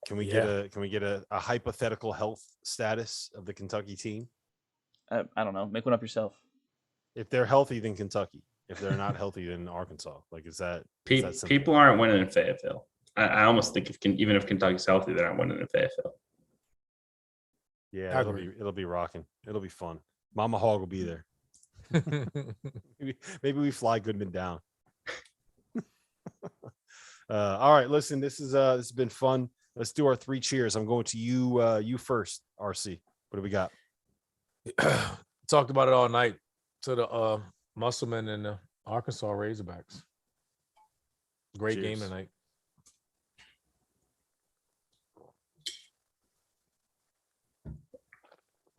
Can we get a hypothetical health status of the Kentucky team? I don't know. Make one up yourself. If they're healthy, then Kentucky. If they're not healthy, then Arkansas. Like, is that people aren't winning in Fayetteville? I almost think even if Kentucky's healthy, they're not winning in Fayetteville. Yeah, it'll be rocking. It'll be fun. Mama Hog will be there. maybe we fly Goodman down. All right, listen. This has been fun. Let's do our 3 cheers. I'm going to you first, RC. What do we got? Talked about it all night to the Musselman and the Arkansas Razorbacks. Great Cheers. game tonight.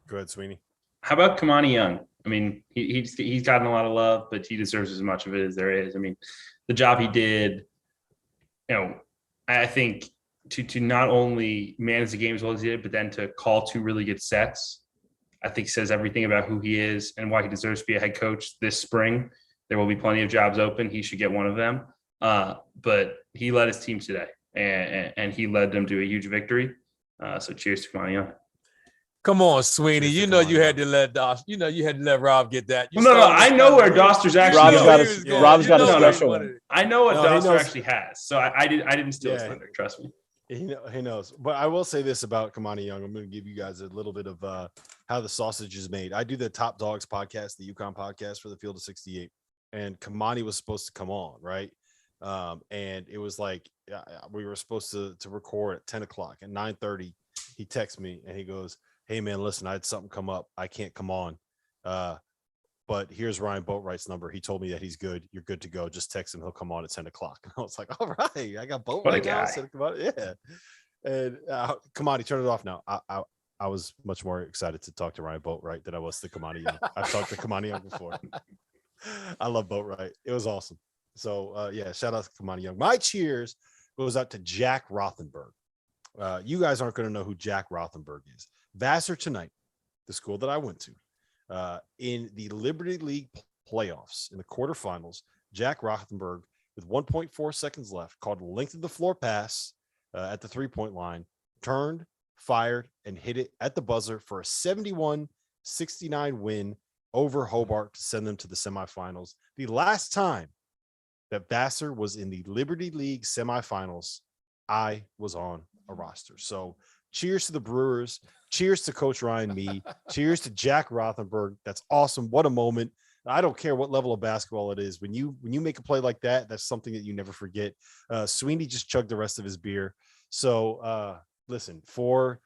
Go ahead, Sweeney. How about Kamani Young? I mean, he's gotten a lot of love, but he deserves as much of it as there is. I mean, the job he did, I think to not only manage the game as well as he did, but then to call 2 really good sets, I think says everything about who he is and why he deserves to be a head coach this spring. There will be plenty of jobs open. He should get one of them. But he led his team today, and he led them to a huge victory. So cheers to Kamani Young. Come on, Sweeney. Cheers to You know Kamani you had Young. to let Dauster. You know you had to let Rob get that. You No. saw I this know guy. where Dauster's actually Rob's going. got a- he was going. Rob's You got a know special he one. wanted- I know what No, he Dauster knows. actually has. So I didn't steal his Yeah. thunder. Trust me. He knows. But I will say this about Kamani Young. I'm going to give you guys a little bit of how the sausage is made. I do the Top Dogs podcast, the UConn podcast for the Field of 68. And Kamani was supposed to come on, right? And it was like we were supposed to record at 10 o'clock. At 9:30, he texts me and he goes, "Hey, man, listen, I had something come up. I can't come on. But here's Ryan Boatwright's number. He told me that he's good. You're good to go. Just text him. He'll come on at 10 o'clock." And I was like, all right, I got What a Boatwright now. guy. So come on. Yeah. And Kamani, turn it off now. I was much more excited to talk to Ryan Boatwright than I was to Kamani Young. I've talked to Kamani Young before. I love Boatwright. It was awesome. So, yeah, shout out to Kamani Young. My cheers goes out to Jack Rothenberg. You guys aren't going to know who Jack Rothenberg is. Vassar tonight, the school that I went to, in the Liberty League playoffs in the quarterfinals, Jack Rothenberg, with 1.4 seconds left, called a length of the floor pass at the 3-point line, turned, fired, and hit it at the buzzer for a 71-69 win over Hobart to send them to the semifinals. The last time that Vassar was in the Liberty League semifinals, I was on a roster. So cheers to the Brewers. Cheers to Coach Ryan Mee. Cheers to Jack Rothenberg. That's awesome. What a moment. I don't care what level of basketball it is. When you make a play like that, that's something that you never forget. Sweeney just chugged the rest of his beer. So listen, for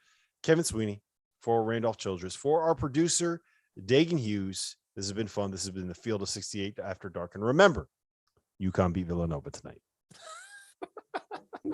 Kevin Sweeney, for Randolph Childress, for our producer, Dagan Hughes, this has been fun. This has been the Field of 68 After Dark. And remember, UConn beat Villanova tonight.